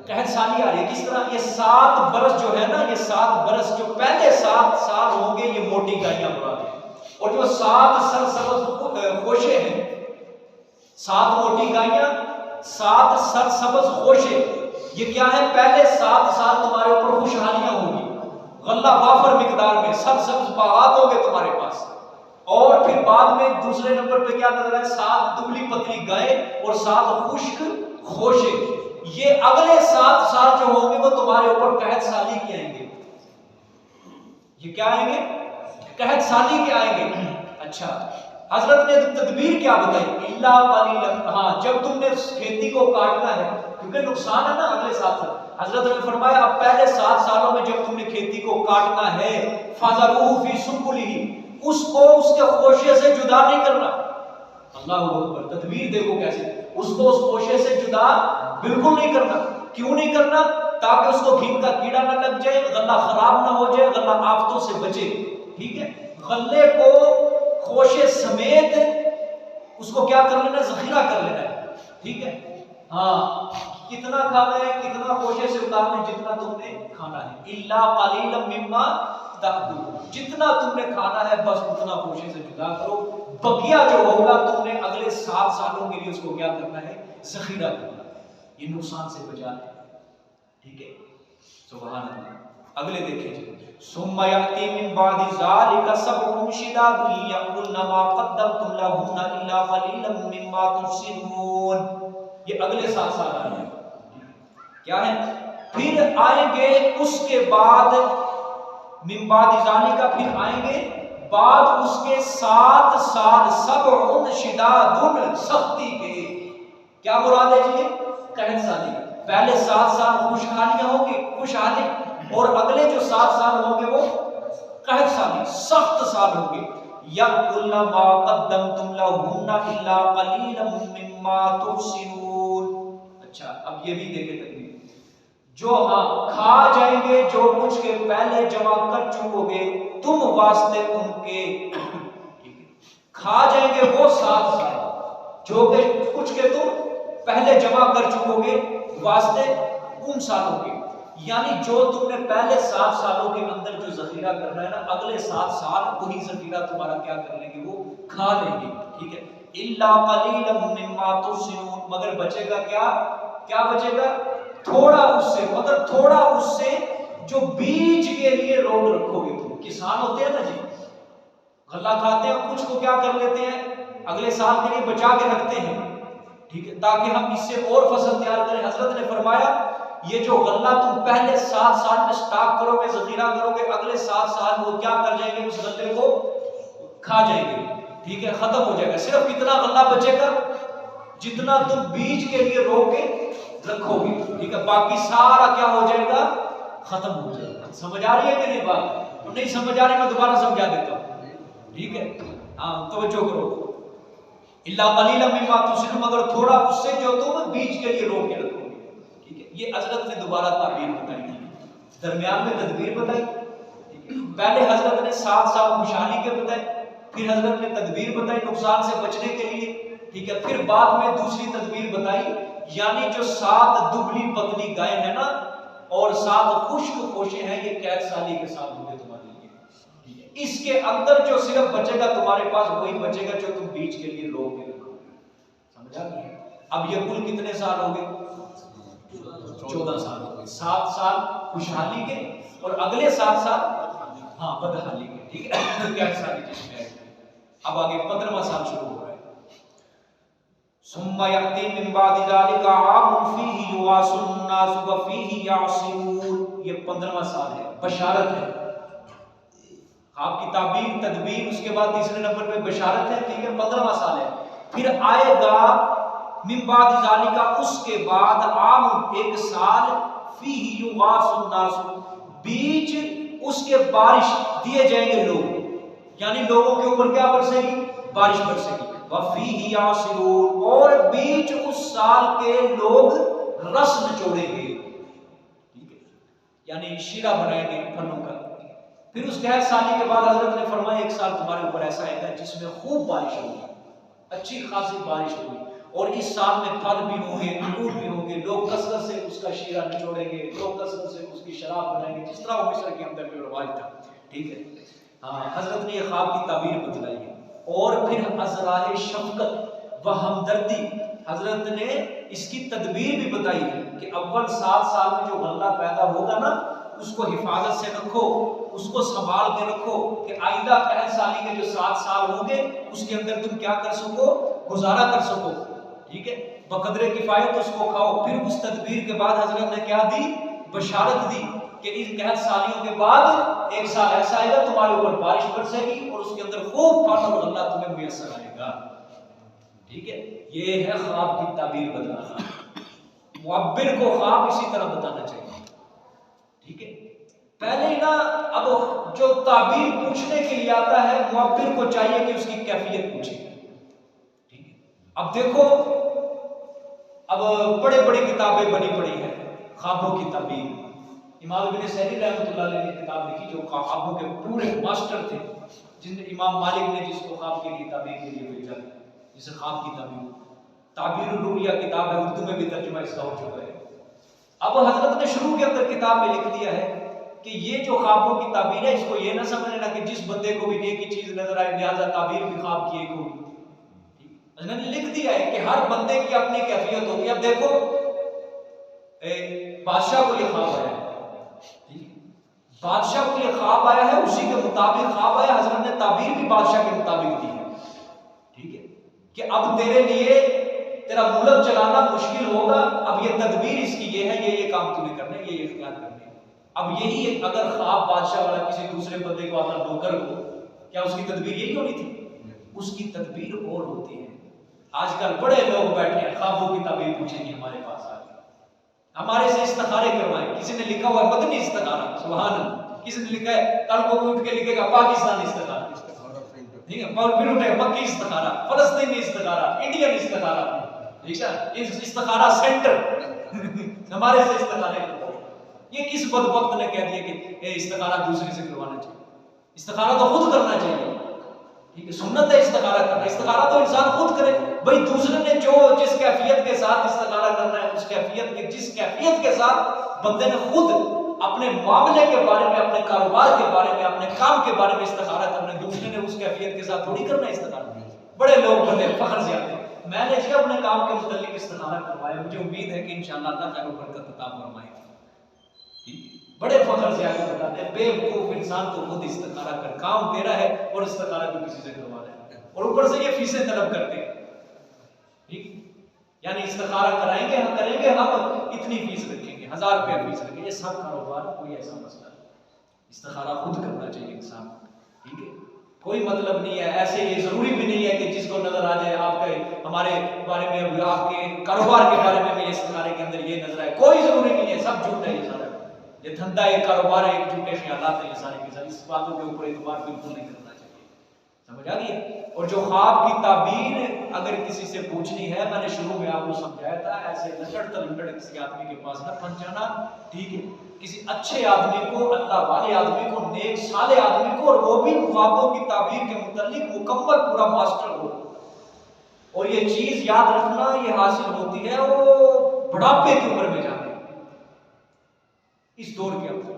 कहत साली आ रही है। किस तरह, ये 7 बरस जो है ना, ये 7 बरस जो पहले 7 साल होंगे ये मोटी गायें मुराद है, और जो 7 सरसब्ज खोशे हैं, 7 मोटी गायें, 7 सरसब्ज खोशे, ये क्या है, पहले 7 साल तुम्हारे ऊपर खुशहालियां होंगी, गल्ला वाफर मिकदार में, सरसब्ज बागात होंगे तुम्हारे पास। और फिर बाद में दूसरे नंबर पे क्या नजर है, 7 दुबली पतली गायें और 7 खुश्क खोशे। ये अगले 7 साल जो होंगे वो तुम्हारे ऊपर कहत साली के आएंगे। ये क्या आएंगे, कहत साली के आएंगे। अच्छा, हजरत ने तदबीर क्या बताई, इल्ला क़लीलन, हाँ जब तुमने खेती को काटना है, क्योंकि नुकसान है ना अगले 7 साल। हजरत ने फरमाया अब पहले 7 सालों में जब तुमने खेती को काटना है, फज़रूहु फी सुब्बुलिही, उसको उसके खोशे से जुदा नहीं करना। अल्लाहु अकबर, तदबीर देखो कैसे, उसको उस खोशे से जुदा बिल्कुल नहीं करना। क्यों नहीं करना, ताकि उसको घिन का कीड़ा ना लग जाए, गल्ला खराब ना हो जाए, गल्ला आफतों से बचे। ठीक है, गल्ले को खोशे समेत उसको क्या कर लेना, जखीरा कर लेना है। ठीक है, हाँ कितना खाना है, कितना खोशे से उतारना है, जितना तुमने खाना है। इल्ला क़लीलन मिम्मा तअकुलून, जितना तुमने खाना है बस उतना खोशे से जुदा करो, बकिया जो होगा तुमने अगले 7 सालों के लिए उसको क्या करना है, जखीरा करना, ये नुकसान से बचाना है। ठीक है, सुभान अल्लाह। अगले देखिए, सुम्मा याती मिन बादि ज़ालिका सबउन शिदादुन यअकुलना मा क़द्दमतुम लहुन्ना इल्ला क़लीलन मिम्मा तुहसिनून। ये अगले 7 साल आ रहे हैं, क्या है, फिर आएंगे उसके बाद, मिन बादि ज़ालिका, फिर आएंगे बाद उसके 7 साल सबउन शिदादुन, सख्ती के। क्या मुराद है जी, कहत साली। पहले 7 साल खुशहालियां होंगी, खुशहाली, और अगले जो 7 साल होंगे वो कहत साली, सख्त साल होंगे। यअकुलना मा क़द्दमतुम लहुन्ना इल्ला क़लीलन मिम्मा तुहसिनून। अच्छा, अब ये भी देखे तकलीफ, जो हाँ खा जाएंगे जो कुछ के पहले जमा कर चुकोगे तुम वास्ते उनके, खा जाएंगे वो 7 साल जो के कुछ के तुम पहले जमा कर चुकोगे वास्ते उन सालों के। यानी जो तुमने पहले 7 सालों के अंदर जो जखीरा करना है ना, अगले 7 साल वही जखीरा तुम्हारा क्या कर लेंगे, वो खा लेंगे। ठीक है, इल्ला क़लीलन मिम्मा तुहसिनून, मगर बचेगा क्या, क्या बचेगा, थोड़ा उससे, मगर थोड़ा उससे जो बीज के लिए रोक रखोगे तुम। किसान होते हैं ना जी, गल्ला खाते हैं, कुछ को क्या कर लेते हैं अगले साल के लिए बचा के रखते हैं, ठीक है, ताकि हम इससे और फसल तैयार करें। हजरत ने फरमाया ये जो गल्ला तुम पहले 7 साल में स्टॉक करोगे, जखीरा करोगे, अगले 7 साल वो क्या कर जाएंगे, उस गल्ले को खा जाएंगे, ठीक है, खत्म हो जाएगा। सिर्फ कितना गल्ला बचेगा जितना तुम बीज के लिए रोक के रखोगे, ठीक है, बाकी सारा क्या हो जाएगा, खत्म हो जाएगा। समझ आ रही है मेरी बात? तो नहीं समझ आ रही मैं दोबारा समझा देता हूँ, ठीक है, हाँ तवज्जो करो। इल्ला कलीलन मिम्मा तुस्लिम, मगर थोड़ा उससे जो तुम बीज के लिए रोक के रखोगे, ठीक है। ये हजरत ने दोबारा ताबीर बताई थी, दरमियान में तदबीर बताई, ठीक है। पहले हजरत ने 7 साल खुशहाली के बताए, फिर हजरत ने तदबीर बताई नुकसान से बचने के लिए, ठीक है, फिर बाद में दूसरी तदबीर बताई, यानी जो 7 दुबली पतली गाय है ना और 7 खुश्क खोशे हैं, ये कैद साली के साथ होंगे तुम्हारे लिए, ठीक है। इसके अंदर जो सिर्फ बचेगा तुम्हारे पास वही बचेगा जो तुम बीज के लिए रोक के रखोगे। समझा गया? अब ये कुल कितने साल हो गए? 14 साल हो गए। 7 साल खुशहाली के और अगले 7 साल हाँ बदहाली के, ठीक है, कैद साली जिसमें है। अब आगे 15वां साल शुरू हो रहा है। सुम्मा यअती मिन बादि ज़ालिका आमुन फीही युवासुन नास व फीही यासिमून, ये 15वां साल है, बशारत है, आपकी ताबीर तदबीर, उसके बाद तीसरे नंबर पे बशारत है, ठीक है, 15वां साल है। फिर आएगा मिन बादि ज़ालिका, उसके बाद आमुन एक साल, फीही युवासुन नास, बीज उसके बारिश दिए जाएंगे लोग, यानी लोगों के ऊपर क्या बरसेगी, बारिश बरसेगी। वफीही यासिरून, और बीच उस साल के लोग रस निचोड़ेंगे, ठीक है, यानी शीरा बनाएंगे फलों का। फिर उस कैद साली के बाद हजरत ने फरमाया एक साल तुम्हारे ऊपर ऐसा आएगा जिसमें खूब बारिश होगी, अच्छी खासी बारिश होगी, और इस साल में फल भी होंगे, अंगूर भी होंगे, लोग कसरत से उसका शीरा निचोड़ेंगे, लोग कसरत से उसकी शराब बनाएंगे, जिस तरह वो मिस्र के अंदर जो रवाज था, ठीक है। हाँ, हजरत ने ये ख्वाब की ताबीर बतलाई है। और फिर अज़राए शफकत व हमदर्दी, हजरत ने इसकी तदबीर भी बताई है कि अव्वल 7 साल में जो गल्ला पैदा होगा ना, उसको हिफाजत से रखो, उसको संभाल के रखो कि आइंदा कैद साली के जो 7 साल होंगे उसके अंदर तुम क्या कर सको, गुजारा कर सको, ठीक है, बकदरे किफायत उसको खाओ। फिर उस तदबीर के बाद हजरत ने क्या दी, बशारत दी कि इन कैद सालियों के बाद एक साल ऐसा आएगा तुम्हारे ऊपर बारिश बरसेगी और उसके अंदर खूब फल और गल्ला तुम्हें मुयस्सर आएगा, ठीक है। ये है ख्वाब की ताबीर बताना। मुअब्बिर को ख्वाब इसी तरह बताना चाहिए, ठीक है। पहले ही ना, अब जो ताबीर पूछने के लिए आता है मुअब्बिर को चाहिए कि उसकी कैफियत पूछे, ठीक है। अब देखो, अब बड़े बड़ी किताबें बनी पड़ी हैं ख्वाबों की ताबीर। इमाम इब्न सैरी रहमतुल्लाह अलैह ने किताब लिखी जो ख्वाबों के पूरे मास्टर थे, जिनने इमाम मालिक ने जिसको ख्वाब के लिए ताबीर के लिए भेजा, जिसे ख्वाब की ताबीर रुया किताब है, उर्दू में भी तर्जुमा इसका हो चुका है। अब हजरत ने शुरू के अंदर किताब में लिख दिया है कि ये जो ख्वाबों की ताबीर है, इसको ये ना समझना कि जिस बंदे को भी एक ही चीज नजर आए लिहाजा ताबीर भी ख्वाब की एक होगी। हजरत ने लिख दिया है कि हर बंदे की अपनी कैफियत होती है। अब देखो, बादशाह को ये ख्वाब आया है, बादशाह को ये ख्वाब आया है, उसी के मुताबिक ख्वाब आया, हजरत ने ताबीर भी बादशाह के मुताबिक दी है, ठीक है, कि अब तेरे लिए तेरा मुल्क चलाना मुश्किल होगा, अब ये तदबीर इसकी ये है, ये काम तुम्हें करने, ये इख्तियार करने। अब यही अगर ख्वाब बादशाह वाला किसी दूसरे बंदे को आता नौकर को, क्या उसकी तदबीर यही होनी थी? उसकी तदबीर और होती है। आजकल बड़े लोग बैठे हैं ख्वाबों की ताबीर पूछेंगे हमारे पास आके, हमारे से इस्तिखारे करवाए। किसी ने लिखा हुआ है मदनी इस्तिखारा, सुभान अल्लाह, किसी ने लिखा है कल को उठ के लिखेगा पाकिस्तानी इस्तिखारा, ठीक है, और फिर उठेगा मक्की इस्तिखारा, फलस्तीनी इस्तिखारा, इंडियन इस्तिखारा, ठीक है, इस इस्तिखारा सेंटर हमारे से इस्तिखारे करवाए। ये किस बदबख्त ने कह दिया कि इस्तिखारा दूसरे से करवाना चाहिए? इस्तिखारा तो खुद करना चाहिए, ठीक है, सुन्नत है इस्तिखारा करना। इस्तिखारा तो इंसान खुद करे भाई, दूसरे ने जो जिस कैफियत के साथ इस्तिखारा करना है, उस कैफियत के जिस कैफियत के साथ बंदे ने खुद अपने मामले के बारे में, अपने कारोबार के बारे में, अपने काम के बारे में इस्तिखारा करना है, दूसरे ने उस कैफियत के साथ थोड़ी करना है इस्तिखारा। बड़े लोग बने फख्र से आते हैं, मैंने जी अपने काम के मुतालिक इस्तिखारा करवाया, मुझे उम्मीद है कि इंशाअल्लाह अल्लाह खैर व बरकत अता फरमाएगा, ठीक। बड़े फख्र से आगे बताते हैं, बेवकूफ इंसान तो खुद इस्तिखारा कर, काम तेरा है और इस्तिखारा तो किसी से करवा रहा है, और ऊपर से ये फीसें तलब करते हैं। ठीक, यानी इस्तिखारा कराएंगे हम, करेंगे हम, इतनी फीस रखेंगे, 1000 रुपया फीस रखेंगे। ये सब कारोबार कोई ऐसा मसला नहीं, इस्तिखारा खुद करना चाहिए इंसान। ठीक है, कोई मतलब नहीं है ऐसे, ये जरूरी भी नहीं है कि जिसको नजर आ जाए आपके हमारे बारे में, आपके कारोबार के बारे में ये इस्तिखारे के अंदर ये नजर आए, कोई जरूरी नहीं है, सब झूठ है ये सारा, ये धंधा ये कारोबार है, एक झूठे ख्यालात है ये सारे के सारे, इस बातों के ऊपर एतबार बिल्कुल नहीं करना चाहिए। समझ आ गई? और जो ख्वाब की ताबीर अगर किसी से पूछनी है, मैंने शुरू में आपको समझाया था, ऐसे लचड़ तलचड़ किसी आदमी के पास ना पहुंच जाना। ठीक है, किसी अच्छे आदमी को, अल्लाह वाले आदमी को, नेक साले आदमी को, और वो भी ख्वाबों की ताबीर के मुतालिक मुकम्मल पूरा मास्टर हो। और ये चीज याद रखना, ये हासिल होती है वो बुढ़ापे की उम्र में जाके, इस दौर के अंदर,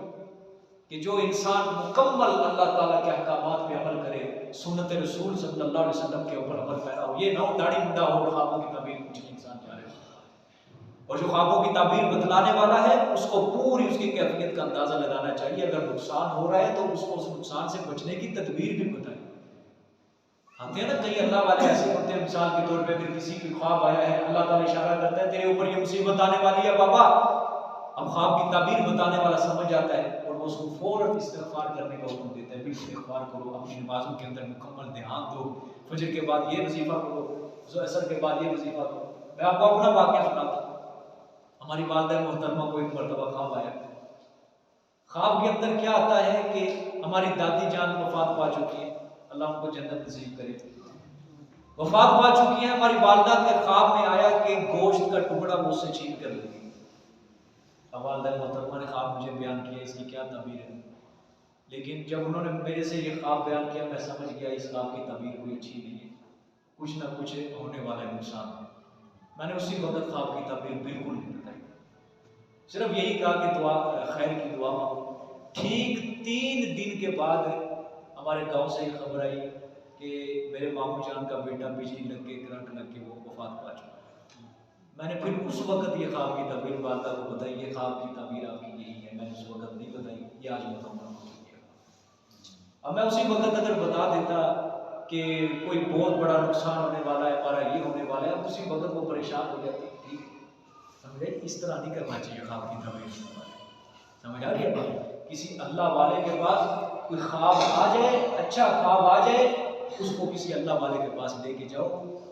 कि जो इंसान मुकम्मल अल्लाह ताला के अहकामात पे अमल करे, सुन्नत रसूल सल्लल्लाहु अलैहि वसल्लम के ऊपर अमल पैरा हो, ये ना दाढ़ी मुंडा हो ख्वाबों की ताबीर पूछने इंसान जा रहे हो। और जो ख्वाबों की ताबीर बतलाने वाला है उसको पूरी उसकी कैफियत का अंदाजा लगाना चाहिए। अगर नुकसान हो रहा है तो उसको उस नुकसान से बचने की तदबीर भी बताए। आते हैं ना कई अल्लाह वाले ऐसे होते हैं, मिसाल के तौर पे अगर किसी की ख्वाब आया है, अल्लाह ताला इशारा करता है तेरे ऊपर ये मुसीबत आने वाली है बाबा, अब ख्वाब की ताबीर बताने वाला समझ जाता है और वो उसको फौरन इस्तिग़फ़ार करने का हुक्म देता है, भी इस्तिग़फ़ार करो, अपनी नमाज़ों के अंदर मुकम्मल ध्यान दो, फजर के बाद ये वजीफा करो, असर के बाद ये वजीफा करो। मैं आपको अपना वाक़या सुनाता हूँ। हमारी वालिदा मोहतरमा को एक मरतबा ख्वाब आया। ख्वाब के अंदर क्या आता है कि हमारी दादी जान वफ़ात पा चुकी है, अल्लाह उनको जन्नत नसीब करे, वफ़ात पा चुकी है। हमारी वालिदा के ख्वाब में आया कि गोश्त का टुकड़ा मुझसे छीन कर लेगी। वालिदा मोहतरमा ने ख्वाब मुझे बयान किया, इसकी क्या तबीर है, लेकिन जब उन्होंने मेरे से ये ख्वाब बयान किया मैं समझ गया इस ख्वाब की तबीर कोई अच्छी नहीं है, कुछ ना कुछ होने वाला है नुकसान। मैंने उसी वक्त ख्वाब की तबीर बिल्कुल नहीं बताई, सिर्फ यही कहा कि दुआ खैर की दुआ मांगो। ठीक 3 दिन के बाद हमारे गांव से एक खबर आई कि मेरे मामू जान का बेटा बिजली लग के, करंट लग के वो वफात पा चुका। मैंने फिर उस वक्त ये ख्वाब की तबीर वालिदा को बताई, ये ख्वाब की तबीर आपकी यही है। मैंने उस वक्त नहीं बताई, ये आज मुकम्मल हो चुकी है। अब मैं उसी वक्त अगर बता देता कि कोई बहुत बड़ा नुकसान होने वाला है, हमारा ये होने वाला है, उसी वक्त वो परेशान हो जाती। ठीक है, समझे? इस तरह नहीं करना चाहिए ख्वाब की तबीर। समझ आ गया? किसी अल्लाह वाले के पास कोई ख्वाब आ जाए, अच्छा ख्वाब आ जाए, उसको किसी अल्लाह वाले के पास लेके जाओ।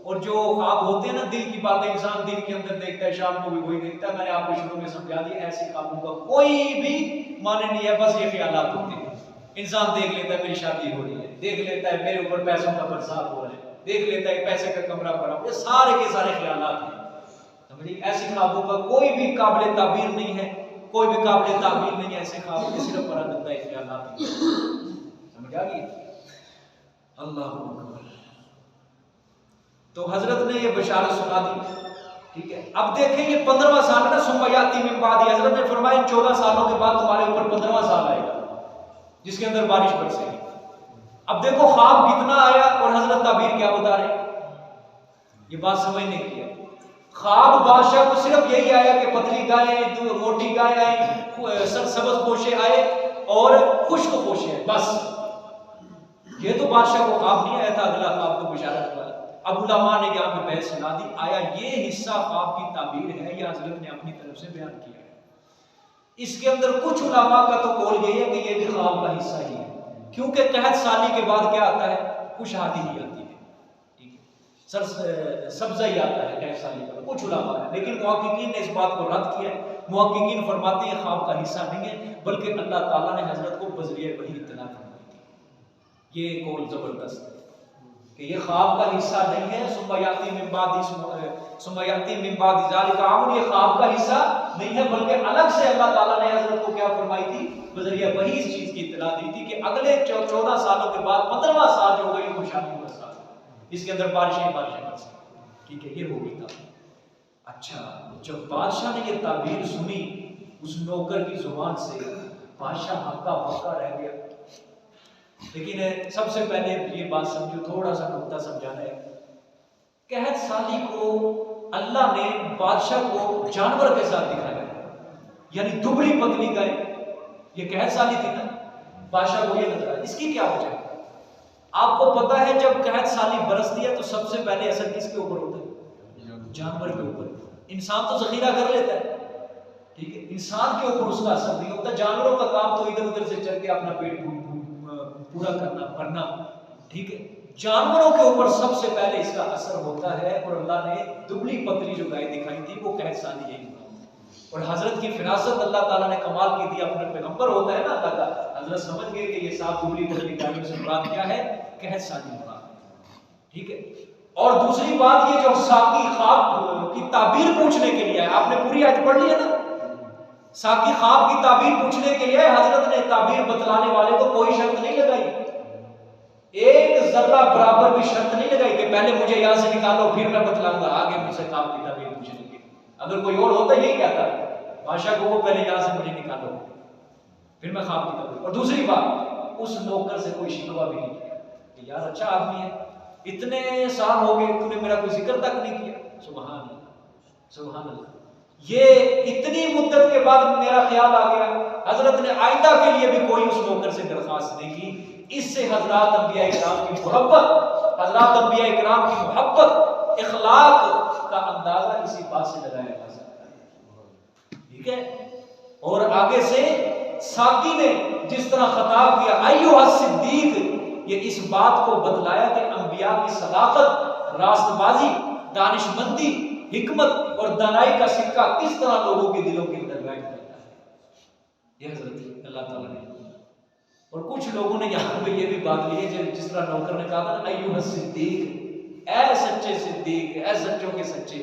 और जो ख्वाब होते हैं ना, दिल की बातें इंसान दिल के अंदर देखता है, शाम को भी वही देखता है। मैंने आपको शुरू में समझा दिया, ऐसे ख्वाबों का कोई भी माने नहीं है, बस ये ख्यालात होते हैं। इंसान देख लेता है मेरी शादी हो रही है, देख लेता है मेरे ऊपर पैसों का बरसात हो रहा है, देख लेता है पैसे का कमरा पड़ा, ये सारे के सारे ख्यालात हैं। समझिए, ऐसे ख्वाबों का कोई भी काबिल ताबीर नहीं है, कोई भी काबिल ताबीर नहीं है ऐसे ख्वाब के, सिर्फ परागंदा ख्यालात। समझ आ गई? अल्लाह अकबर। तो हजरत ने ये बशारत सुना दी। ठीक है, अब देखें ये 15वां साल है ना, सुम्मयाती मिन बादी, हजरत ने फरमाया 14 सालों के बाद तुम्हारे ऊपर 15वां साल आएगा जिसके अंदर बारिश बरसेगी। अब देखो ख्वाब कितना आया और हजरत ताबीर क्या बता रहे, ये बात समझने की है। ख्वाब बादशाह को सिर्फ यही आया कि पतली गायें, मोटी गाय आई, सबज पोशे आए और खुश्क पोशे आए, बस। ये तो बादशाह को ख्वाब नहीं आया था, अगला ख्वाब को बशारत हुआ। अब उलमा ने यहाँ पे बहस सुना दी, आया ये हिस्सा ख्वाब की ताबीर है या हजरत ने अपनी तरफ से बयान किया है। इसके अंदर कुछ उलमा का तो कौल ये है कि ये भी ख्वाब का हिस्सा ही है, क्योंकि कहत साली के बाद क्या आता है, खुशहाली ही आती है। ठीक है, सब्जा ही आता है कहत साली का, कुछ उलमा है, लेकिन मुहक्किकीन ने इस बात को रद्द किया। मुहक्किकीन फरमाते हैं ख्वाब का हिस्सा नहीं है, बल्कि अल्लाह ताला ने हजरत को बज़रिए वही इत्तला फरमाई थी। ये कौल जबरदस्त है कि ये ख्वाब का हिस्सा नहीं है। सुम्मयाती मिन बादी ज़ालिका अम्र, ये ख्वाब का हिस्सा नहीं है, बल्कि अलग से अल्लाह ताला ने हजरत को क्या फरमाई थी, बज़रिया वही इस चीज की इत्तला दी थी कि अगले 14 सालों के बाद 15वां साल जो होगा ये खुशहाली का साल, इसके अंदर बारिशें बरसेंगी। ठीक है, ये हो गई ताबीर। अच्छा, जब बादशाह ने ये ताबीर सुनी उस नौकर की जुबान से, बादशाह हक्का बक्का रह गया। लेकिन सबसे पहले ये बात समझो, थोड़ा सा नुक्ता समझाना है। कहत साली को अल्लाह ने बादशाह को जानवर के साथ दिखाया, यानी दुबली पतली गाय, ये कहत साली थी ना, बादशाह को ये नजर आया। इसकी क्या वजह है? आपको पता है जब कहत साली बरसती है तो सबसे पहले असर किसके ऊपर होता है? जानवर के ऊपर। इंसान तो जखीरा कर लेता है, ठीक है, इंसान के ऊपर उसका असर नहीं होता। जानवरों का काम तो इधर उधर से चल के अपना पेट पूरा करना, भरना, ठीक है। जानवरों के ऊपर सबसे पहले इसका असर होता है। और अल्लाह ने दुबली पतली जो गाय दिखाई थी वो कहत साली यही। और हजरत की फिरासत अल्लाह ताला ने कमाल की दी, अपने पैगंबर होता है ना अल्लाह का, हजरत समझ गए कि ये साफ दुबली पतली गायों से मुराद क्या है? कहत साली मुराद, ठीक है। और दूसरी बात ये जो साकी ख्वाब की ताबीर पूछने के लिए है, आपने पूरी आयत पढ़ ली है ना, साकी ख्वाब की ताबीर पूछने के लिए हजरत ने ताबीर बतलाने वाले को कोई शर्त नहीं लगाई, एक जर्रा बराबर भी शर्त नहीं लगाई कि पहले मुझे यहां से निकालो फिर मैं बतलाऊंगा, आगे मुझसे ख्वाब की ताबीर पूछने के। अगर कोई और होता यही कहता बादशाह को, वो पहले यहां से मुझे निकालो फिर मैं ख्वाब की ताबीर। और दूसरी बात, उस नौकर से कोई शिकवा भी नहीं किया कि यार अच्छा आदमी है, इतने साल हो गए तूने मेरा कोई जिक्र तक नहीं किया। सुभान अल्लाह, सुभान अल्लाह। ये इतनी मुद्दत के बाद मेरा ख्याल आ गया। हजरत ने आइंदा के लिए भी कोई उस नौकर से दरखास्त नहीं की। इससे हजरत अंबिया इकराम की मोहब्बत, हजरत अंबिया इकराम की मोहब्बत, इखलाक का अंदाजा इसी बात से लगाया जा सकता है, ठीक है। और आगे से साकी ने जिस तरह खिताब किया अय्युहा सिद्दीक, ये इस बात को बतलाया कि अंबिया की सदाकत, रास्तबाजी, दानिशमंदी, हिकमत और दानाई का सिक्का किस तरह लोगों के दिलों के अंदर बैठ जाता है। ये हजरत अल्लाह ताला ने। और कुछ लोगों ने यहाँ पे ये भी बात ली है, जिस तरह नौकर ने कहा था ना अय्युहा सिद्दीक, ऐ सच्चे सिद्दीक, ऐ सच्चों के सच्चे।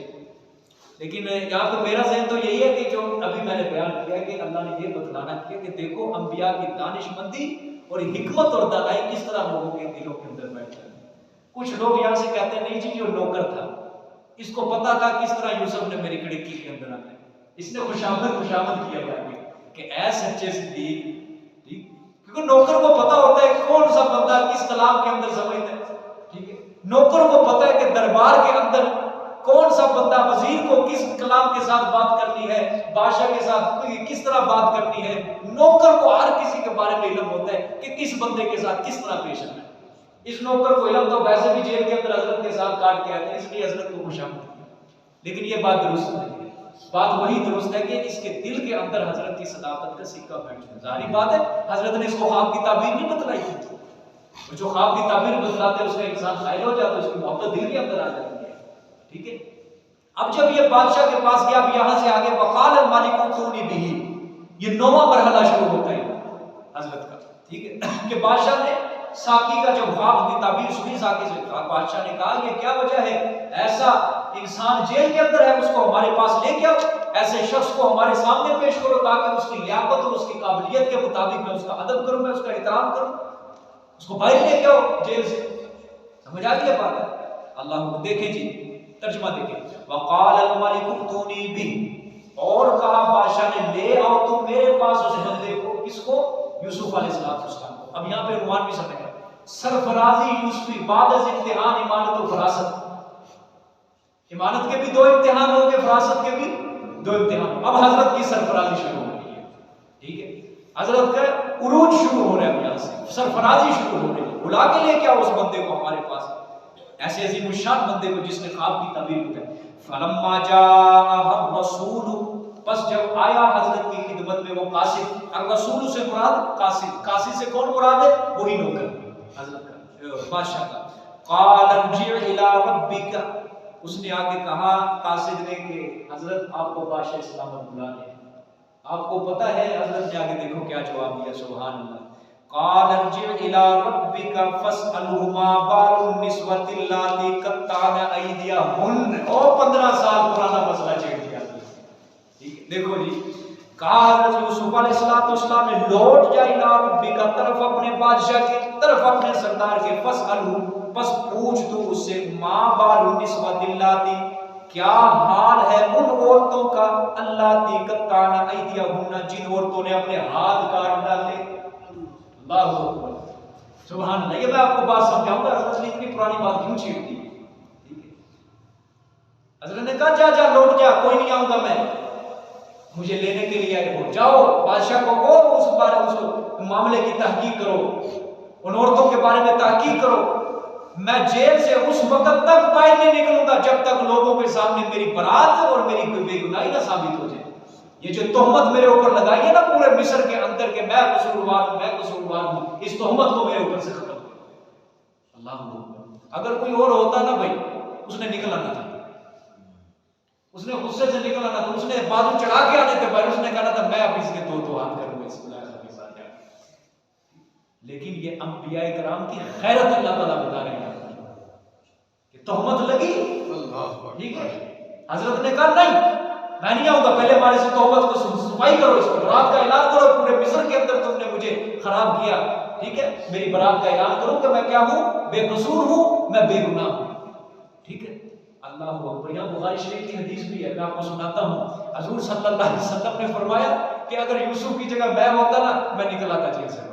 लेकिन यहाँ पे मेरा ज़हन तो यही है कि जो अभी मैंने बयान किया कि अल्लाह ने ये बतलाना किया कि देखो अंबिया की दानिशमंदी और हिकमत और दानाई किस तरह लोगों के दिलों के अंदर बैठ जाती है। कुछ लोग यहाँ से कहते नहीं जी, जो नौकर था इसको पता था किस तरह यूसुफ ने मेरी खिड़की के अंदर आना है, इसने खुशामद किया जाके कि ऐ सच्चे सिद्दीक, ठीक। क्योंकि नौकर को पता होता है कौन सा बंदा किस कलाम के अंदर समझता है, ठीक है। नौकर को पता है कि दरबार के अंदर कौन सा बंदा वजीर को किस कलाम के साथ बात करनी है, बादशाह के साथ किस तरह बात करनी है। नौकर को हर किसी के बारे में इल्म होता है कि किस बंदे के साथ किस तरह पेश आना है। इस नौकर को इल्म तो वैसे भी जेल के अंदर हजरत के साथ काट के आते हैं, इसलिए हजरत को खुशामद किया। लेकिन ये बात दुरुस्त नहीं है। बात वही दुरुस्त है कि इसके दिल के अंदर हजरत की सदाकत का सिक्का बैठ जाए। जाहिर बात है हजरत ने इसको ख्वाब की ताबीर नहीं बतलाई थी। जो ख्वाब की ताबीर बतलाते हैं उसका इंसान घायल हो जाता है, उसकी मोहब्बत दिल के अंदर आ जाती है, ठीक है। अब जब ये बादशाह के पास गया, अब यहां से आगे वकाल अल मालिक तूनी बिही, ये नौवां मरहला शुरू होता है हजरत का, ठीक है। कि बादशाह ने साकी का जब ख्वाब की ताबीर सुनी, साकी से कहा, बादशाह ने कहा ये क्या वजह है, ऐसा इंसान जेल के अंदर है, उसको हमारे पास लेके आओ, ऐसे शख्स को हमारे सामने पेश करो ताकि उसकी लियाकत और उसकी काबिलियत के मुताबिक मैं उसका अदब करूं, मैं उसका एहतराम करूं, उसको बाहर लेके आओ जेल से। समझ आ गई बात है? अल्लाह को देखे जी, तर्जुमा देखे, वकाल अल मलिक तूनी बिही, और कहा बादशाह ने ले आओ तुम मेरे पास उस बंदे को, किसको? यूसुफ अलैहिस्सलाम को। अब यहाँ पे उन्वान भी समझ सरफराजी यूसुफी बाद अज़ इम्तिहान इमानत और फरासत। इमानत के भी दो इम्तिहान होंगे, फरासत के भी दो इम्तिहान। अब हजरत की सरफराजी शुरू हो रही है, ठीक है। हजरत का उरूज शुरू हो रहा है, यहाँ से सरफराजी शुरू हो रही है। बुला के लेके आओ उस बंदे को हमारे पास, ऐसे अजीमुशान बंदे को जिसने ख्वाब की ताबीर बताई। फलम्मा जाअ रसूल, बस जब आया हजरत की खिदमत में वो कासिद, और रसूल से मुराद कासिद, कासिद से कौन मुराद है? वही नौकर हजरत का, बादशाह का। क़ाल अर्जिअ इला रब्बिका, उसने आगे कहा कासिद ने कि हजरत आपको बादशाह सलामत बुला रहे हैं। आपको पता है हजरत ने आगे देखो क्या जवाब दिया, सुभान अल्लाह। क़ाल अर्जिअ इला रब्बिका फस्अलहु मा बालुन निस्वति अल्लाती क़त्ताअन अयदियहुन। और 15 साल पुराना मसला छेड़ दिया, ठीक है। देखो जी, कहा हजरत यूसुफ अलैहिस्सलाम ने लौट जा इला रब्बिका, तरफ अपने बादशाह के, तरफ अपने सरदार के, फस्अलहु, बस पूछ तू उससे, मा बालुन निस्वति अल्लाती, क्या हाल है उन औरतों का, अल्लाती क़त्ताअन अयदियहुन, जिन औरतों ने अपने हाथ काट डाले। अल्लाहु अकबर, सुभान अल्लाह। ये मैं आपको बात समझाऊंगा हजरत ने इतनी पुरानी बात क्यों छेड़ दी, ठीक है। हजरत ने कहा जा जा लौट जा, कोई नहीं आऊंगा मैं। मुझे लेने के लिए आए हो, जाओ बादशाह को वो उस मामले की तहकीक करो, उन औरतों के बारे में तहकीक करो। मैं जेल से उस वक्त तक बाहर नहीं निकलूंगा जब तक लोगों के सामने मेरी बरात और मेरी बेगुनाही ना साबित हो जाए। ये जो तोहमत मेरे ऊपर लगाई है ना पूरे मिस्र के अंदर के मैं कसूरवार हूं, इस तोहमत को मेरे ऊपर से खत्म करो। अल्लाह, अगर कोई और होता ना भाई, उसने निकला ना था, उसने गुस्से से निकला ना था, उसने बाजू चढ़ा के आने थे भाई, उसने कहा था मैं अब इसके दो हाथ करूंगा इस के साथ जाकर। लेकिन ये अंबिया कराम की खैरत अल्लाह ताला बता रहे हैं कि तोहमत लगी, ठीक है, हजरत ने कहा नहीं मैं नहीं आऊंगा, पहले हमारे से तौबत को सफाई करो, इसको बरात का ऐलान करो, पूरे मिस्र के अंदर तुमने मुझे खराब किया, ठीक है, मेरी बरात का ऐलान करो कि मैं क्या हूं, बेकसूर हूं, मैं बेगुनाह हूं, ठीक है। अल्लाह अकबर। यहाँ बुखारी शरीफ की हदीस भी है, मैं आपको सुनाता हूँ। हुजूर सल्लल्लाहु अलैहि वसल्लम ने फरमाया कि अगर यूसुफ की जगह मैं होता ना, मैं निकल आता जेल से।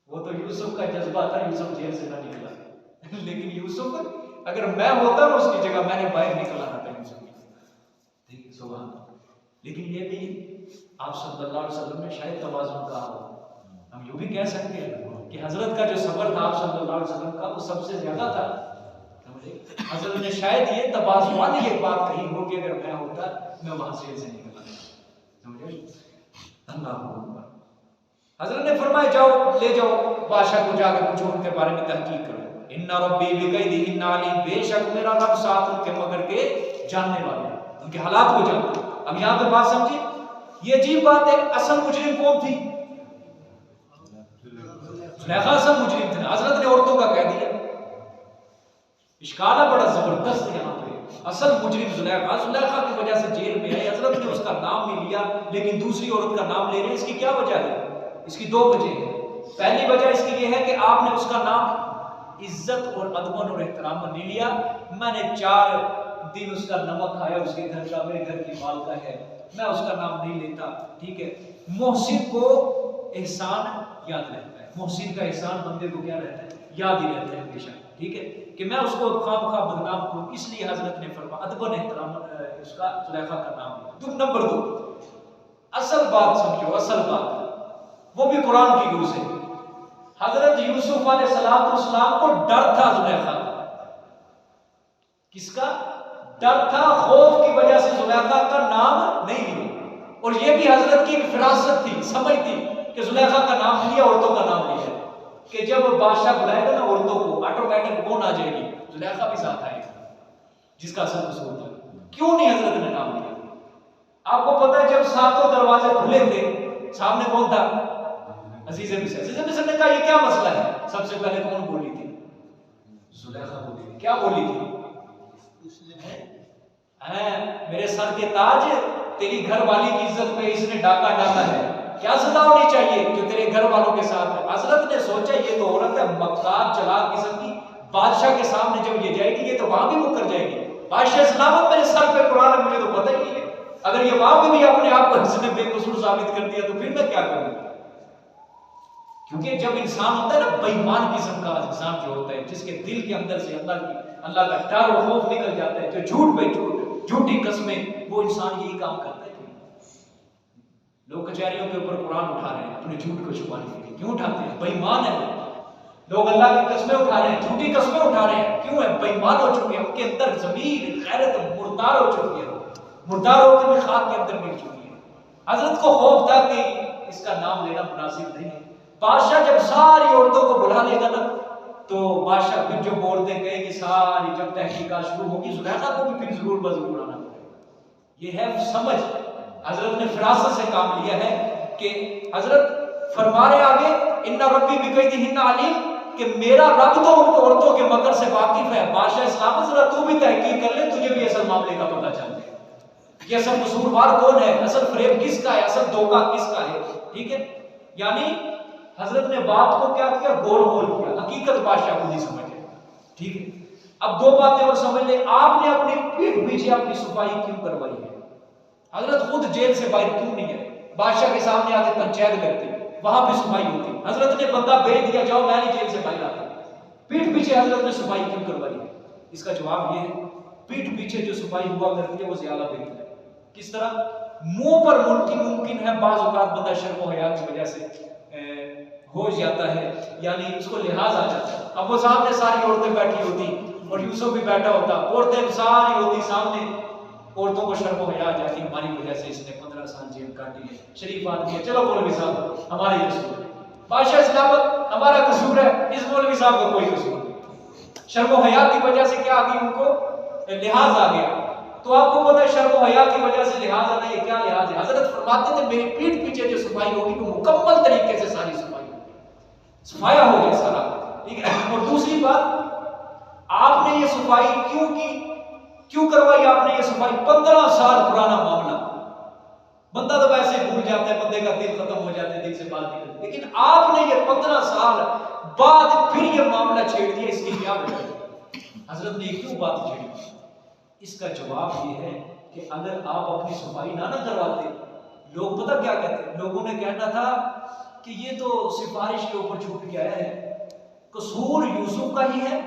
वो तो यूसुफ का जज्बा था, यूसुफ जेल से ना निकला, लेकिन यूसुफ अगर मैं होता ना उसकी जगह, मैंने बाहर निकला ना था यूसुफ, ठीक है, सुभान। लेकिन ये भी आप सल्लल्लाहु अलैहि वसल्लम ने शायद तवाज़ुन कहा हो, हम यूं भी कह सकते हैं कि हजरत का जो सब्र था आप सल्लल्लाहु अलैहि वसल्लम का, वो सबसे ज्यादा था। हजरत ने शायद ये तवाज़ुन वाली एक बात कही हो कि अगर मैं होता मैं वहां से निकला, समझे। अल्लाह अकबर। हजरत ने फरमाया जाओ ले जाओ बादशाह को, जाकर पूछो उनके बारे में तहकीक करो। इन्ना रब्बी बिकैदिहिन्ना अलीम, बेशक मेरा रब साथ उनके मगर के जानने वाले, उनके हालात को जानते। अब यहां पे बात समझिए, ये अजीब बात है, असल मुजरिम कौन थी? जुलेखा असल मुजरिम थे। हजरत ने औरतों का कह दिया, इश्काल बड़ा जबरदस्त है यहाँ पे। असल मुजरिम जुलेखा, जुलेखा की वजह से जेल में आई, हजरत ने उसका नाम भी लिया लेकिन दूसरी औरत का नाम ले रहे हैं। इसकी क्या वजह है? इसकी दो वजह है। पहली वजह इसकी ये है कि आपने उसका नाम इज्जत और अदब और एहतराम नहीं लिया। मैंने 4 दिन उसका नमक खाया उसके घर का, मेरे घर की माल का है, मैं उसका नाम नहीं लेता, ठीक है। मोहसिन को एहसान याद रहता है, मोहसिन का एहसान बंदे को क्या रहता है, याद ही रहता है हमेशा, ठीक है, कि मैं उसको खामखा बदनाम करूं, इसलिए हजरत ने फरमाया अदब एहतराम उसका जुलेखा का नाम लिया। तुम नंबर 2 असल बात समझो, असल बात वो भी कुरान की रूह से। हजरत यूसुफ अलैहिस्सलाम को डर था जुलेखा का। किसका डर था? खौफ की वजह से जुलेखा का नाम नहीं लिया। और ये भी हजरत की एक फिरासत थी, समझ थी कि जुलेखा का नाम लिया, औरतों का नाम लिया, कि जब बादशाह बुलाएगा ना औरतों को, ऑटोमेटिक कौन आ जाएगी? जुलेखा भी साथ आएगी, जिसका असल कसूर था। क्यों नहीं हजरत ने नाम लिया? आपको पता है जब 7 दरवाजे खुले थे, सामने कौन था? अजीज़ मिस्र ने कहा ये क्या मसला है? सबसे पहले कौन बोली थी? जुलेखा बोली थी। क्या बोली थी? मेरे सर के ताज, तेरी घर वाली की इज्जत पे इसने डाका डाला है, क्या सजा होनी चाहिए जो तेरे घर वालों के साथ है। हजरत ने सोचा ये तो औरत है मक्कार चलाक किस्म की, बादशाह के सामने जब ये जाएगी ये तो वहां भी मुकर जाएगी। बादशाह सलामत मेरे सर पे कुरान है, मुझे तो पता ही नहीं है। अगर ये वहां पे भी अपने आप को इसने बेकसूर साबित कर दिया तो फिर मैं क्या करूंगा? क्योंकि जब इंसान होता है ना बेईमान किस्म का इंसान जो होता है, जिसके दिल के अंदर से अल्लाह का डर और खौफ निकल जाता है, जो झूठ पे झूठ, झूठी कस्में, वो इंसान यही काम करता है। लोग कचहरियों के ऊपर कुरान उठा रहे हैं अपने झूठ को छुपाने के लिए। क्यों उठाते हैं? बेईमान है लोग। अल्लाह की कस्में उठा रहे हैं, झूठी कस्में उठा रहे हैं, क्यों है? बेईमान हो चुके हैं, उनके अंदर ज़मीर गैरत मुर्दार हो चुकी है, मुर्दार होकर भी खाक के अंदर मिल चुकी है। हजरत को खौफ था कि इसका नाम लेना मुनासिब नहीं है। बादशाह जब सारी औरतों को बुला लेगा ना, तो बादशाह फिर जो बोलते कहेंगे, सारी जब तहकीकात शुरू होगी, जुलेखा को भी फिर जरूर बजरूर आना पड़ेगा। ये है समझ। हजरत ने फिरासत से काम लिया है कि हजरत फरमा रहे आगे, इन्ना रब्बी बिकैदिहिन्ना अलीम, कि मेरा रब तो उन औरतों के मकर से वाकिफ है। बादशाह इस्लाम जरा तू भी तहकीक कर ले, तुझे भी असल मामले का पता चल जाए कि असल कसूरवार कौन है, असल फरेब किसका है, असल धोखा किसका है, ठीक है। यानी हजरत ने बात को क्या किया? गोल मोल किया, हकीकत बादशाह को नहीं समझे, ठीक है। अब 2 बातें और समझ ले, आपने अपनी पीठ पीछे अपनी सफाई क्यों करवाई है? हजरत खुद जेल से बाहर क्यों नहीं है? बादशाह के सामने आके पंचायत लगती, वहां भी सफाई होती। हजरत ने बंदा भेज दिया, जाओ मैं नहीं जेल से बाहर आता। पीठ पीछे हजरत ने सफाई क्यों करवाई है? इसका जवाब यह है, पीठ पीछे जो सफाई हुआ करती है वो ज्यादा बेहतर है। किस तरह? मुंह पर मुमकिन है बाज़ औक़ात बंदा शर्म हया की वजह से हो जाता है, यानी उसको लिहाज आ जाता है। अब वो सामने सारी औरतें बैठी होती और यूसुफ भी बैठा होता, औरतें सारी होती सामने, औरतों को शर्म हया आ जाती, हमारी वजह से इसने 15 साल जेल काटी है, शरीफ आदमी है, चलो मौलवी साहब हमारी कसूर है, बादशाह सलामत हमारा कसूर है, इस मौलवी साहब का कोई कसूर नहीं। शर्म हया की वजह से क्या आ गई, उनको लिहाज आ गया। तो आपको पता है शर्म हया की वजह से लिहाज आना, ये क्या लिहाज है? हजरत फरमाते थे मेरी पीठ पीछे जो सफाई होगी वो मुकम्मल तरीके से सारी सफाई होगी, सफाया हो गया सारा, ठीक है। और दूसरी बात, आपने ये सफाई क्यों की, क्यों करवाई आपने ये सफाई? 15 साल पुराना मामला, बंदा तो वैसे भूल जाता है, बंदे का दिल खत्म हो जाता है, दिल से बात निकलती, लेकिन आपने ये 15 साल बाद फिर ये मामला छेड़ दिया, इसकी क्या वजह? हजरत ने क्यों बात छेड़ी? इसका जवाब ये है कि अगर आप अपनी सफाई ना करवाते, लोग पता क्या कहते? लोगों ने कहना था कि ये तो सिफारिश के ऊपर छूट के आया है, कसूर यूसुफ का ही है,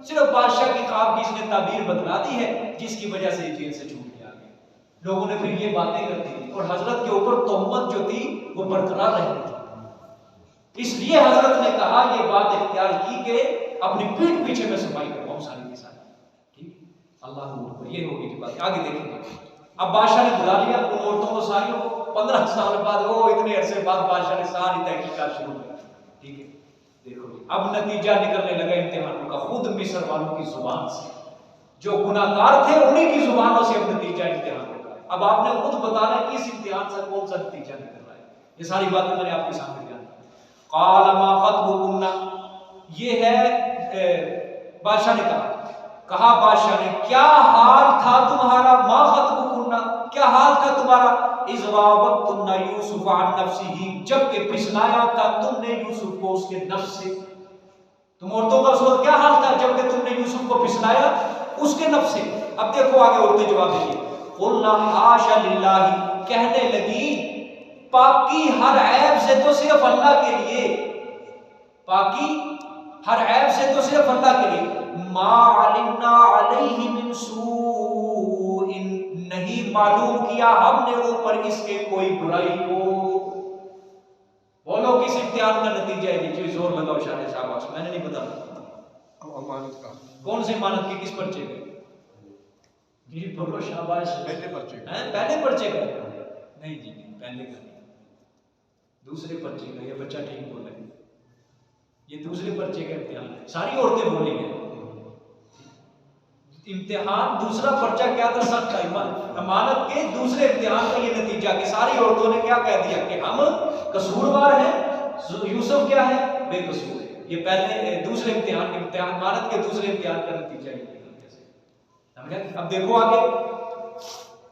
सिर्फ बादशाह की ख्वाब की इसने ताबीर बदला दी है, जिसकी वजह से जेल से छूट के आ गया। लोगों ने फिर ये बातें कर दी और हजरत के ऊपर तोहमत जो थी वो बरकरार रह गई। इसलिए हजरत ने कहा, ये बात इख्तियार की कि अपनी पीठ पीछे में सफाई करवाऊं सारी की सारी, ठीक? अल्लाह को ये होगी की बात। आगे देखेंगे। अब बादशाह ने बुला लिया उन औरतों को सारी को, 15 साल बाद, वो इतने अरसे बाद बादशाह ने सारी तहकीकात शुरू की, ठीक है। देखो अब नतीजा निकलने लगा इम्तिहानों का, खुद मिस्र वालों की जुबान से, जो गुनाहगार थे उन्हीं की जुबानों से अब नतीजा इम्तिहानों का। अब आपने खुद बताना किस इम्तिहान से कौन सा नतीजा निकल रहा है। ये सारी बातें मैंने आपके सामने बयान की। क़ाल मा ख़त्बुकुन्ना, ये है बादशाह ने कहा बादशाह ने, क्या हाल था तुम्हारा? मा ख़त्बुकुन्ना, क्या हाल था तुम्हारा? इज़ रावत्तुन्ना यूसुफ अन नफ्सिही, जबकि फिसलाया था तुमने यूसुफ को उसके नफ्स से। तुम औरतों का उस वक्त क्या हाल था जबकि तुमने यूसुफ को फिसलाया उसके नफ्स से? अब देखो आगे औरतें जवाब देंगी। क़ुल्ना हाशा लिल्लाहि, कहने लगी पाकी हर ऐब से तो सिर्फ अल्लाह के लिए, पाकी हर ऐब से तो सिर्फ अल्लाह के लिए। मा अलिमना अलैहि मिन सूइन, नहीं मालूम किया हमने ऊपर इसके कोई बुराई को। बोलो किस इम्तिहान का नतीजा है? जी जोर लगाओ शाह शाबाश, मैंने नहीं बता। अमानत का। कौन से अमानत की, किस पर्चे का? जी बोलो शाबाश। पहले पर्चे हैं, पहले पर्चे का नहीं जी, नहीं पहले का नहीं, दूसरे पर्चे का। ये बच्चा ठीक बोल रहा है, ये दूसरे पर्चे का इम्तिहान है। सारी औरतें बोली हैं इम्तिहान दूसरा पर्चा क्या था? सख्त था अमानत के दूसरे इम्तिहान का ये नतीजा कि सारी औरतों ने क्या कह दिया कि हम कसूरवार हैं, यूसुफ क्या है? बेकसूर है। ये पहले दूसरे इम्तिहान के अमानत के दूसरे इम्तिहान का नतीजा ये समझा। अब देखो आगे।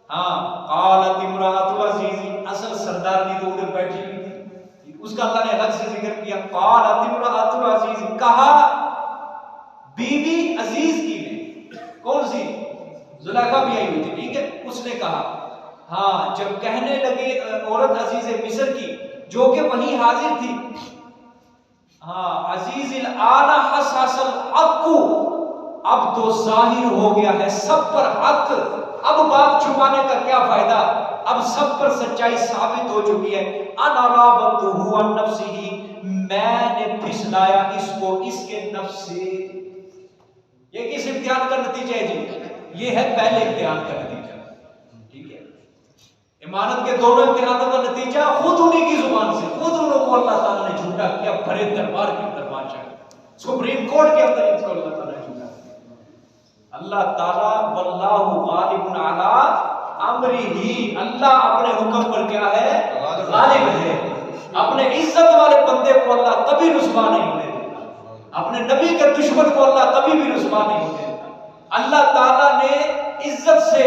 हाँ, क़ालत इम्राअतुल अज़ीज़ी, असल सरदारनी तो उधर बैठी हुई थी, उसका अल्लाह ने अलग से जिक्र किया। क़ालत इम्राअतुल अज़ीज़ी, कहा बीवी अजीज की ने, कौन सी? जुलेखा भी आई हुई थी, ठीक है। उसने कहा, हाँ, जब कहने लगे औरत अजीज मिस्र की जो कि वहीं हाजिर थी, हाँ, अजीज आला हसल हक्कु, अब तो जाहिर हो गया है सब पर हक, अब बात छुपाने का क्या फायदा, अब सब पर सच्चाई साबित हो चुकी है। अनराबतुहु अन नफ्सिही, मैंने फिसलाया इसको इसके नफ्स से। ये किस इम्तिहान का नतीजा है जी? ये है पहले इम्तिहान का नतीजा, ठीक है। इमानत के दोनों इम्तिहानों का नतीजा खुद उन्हीं की जुबान से, खुद उनको अल्लाह ताला ने झूठा किया, भरे दरबार के अंदर बादशाह, सुप्रीम कोर्ट के अंदर इनको अल्लाह ताला ने झूठा किया। अल्लाह ताला वल्लाहु गालिबुन अला अमरिही, अल्लाह अपने हुक्म पर क्या है? गालिब है। अपने इज्जत वाले बंदे को अल्लाह कभी रुसवा नहीं होने देता, अपने नबी के दुश्मन को अल्लाह कभी भी रुसवा नहीं होने देता। अल्लाह ताला ने इज्जत से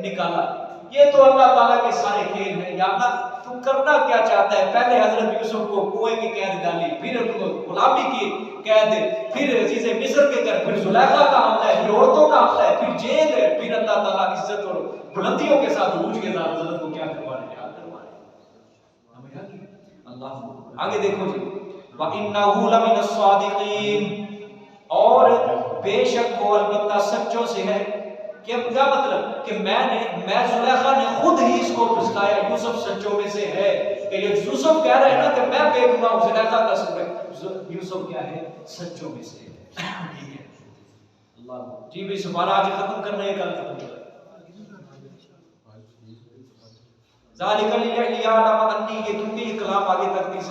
निकाला। ये तो अल्लाह ताला के सारे खेल हैं। या अल्लाह तू करना क्या चाहता है? पहले हजरत यूसुफ को कुएं की कैद डाली, फिर उनको गुलामी की कैद, फिर अजीज मिस्र के घर, फिर जुलेखा का हमला है, फिर औरतों का हमला है, फिर जेल है, फिर अल्लाह ताला इज्जत और बुलंदियों के साथ उरूज के साथ हजरत को क्या करवाने, क्या करवाने। अल्लाह आगे देखो जी, व इन्नहु लमिनस सादिकीन, और बेशक वो अलबत्ता सच्चों से है। क्या मतलब कि मैं जुलेखा ने खुद ही इसको फुसलाया, यूसुफ सच्चों में से है, कि ये यूसुफ कह रहे हैं ना कि मैं बेगुनाह हूं, जुलेखा का कसूर है, यूसुफ क्या है, सच्चों में से है। ठीक है अल्लाह जी भी सुबह आज खत्म करना है, कल खत्म कर जालिकल लियालम अन्नी, ये क्योंकि ये कलाम आगे तक इस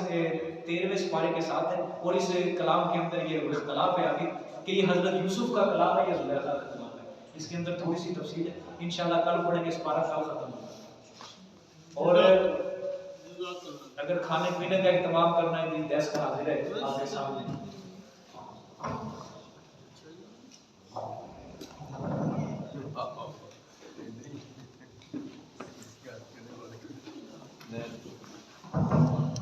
13वें सिपारे के साथ है और इस कलाम के अंदर ये इख्तलाफ है आगे कि ये हजरत यूसुफ का कलाम है या जुलेखा का कलाम है, इसके अंदर थोड़ी सी तफसील है, इंशाल्लाह कल पढ़ेंगे, इस पारा कल खत्म होगा। और अगर खाने पीने का इंतजाम करना है तो डेस्क हाजिर है आपके सामने।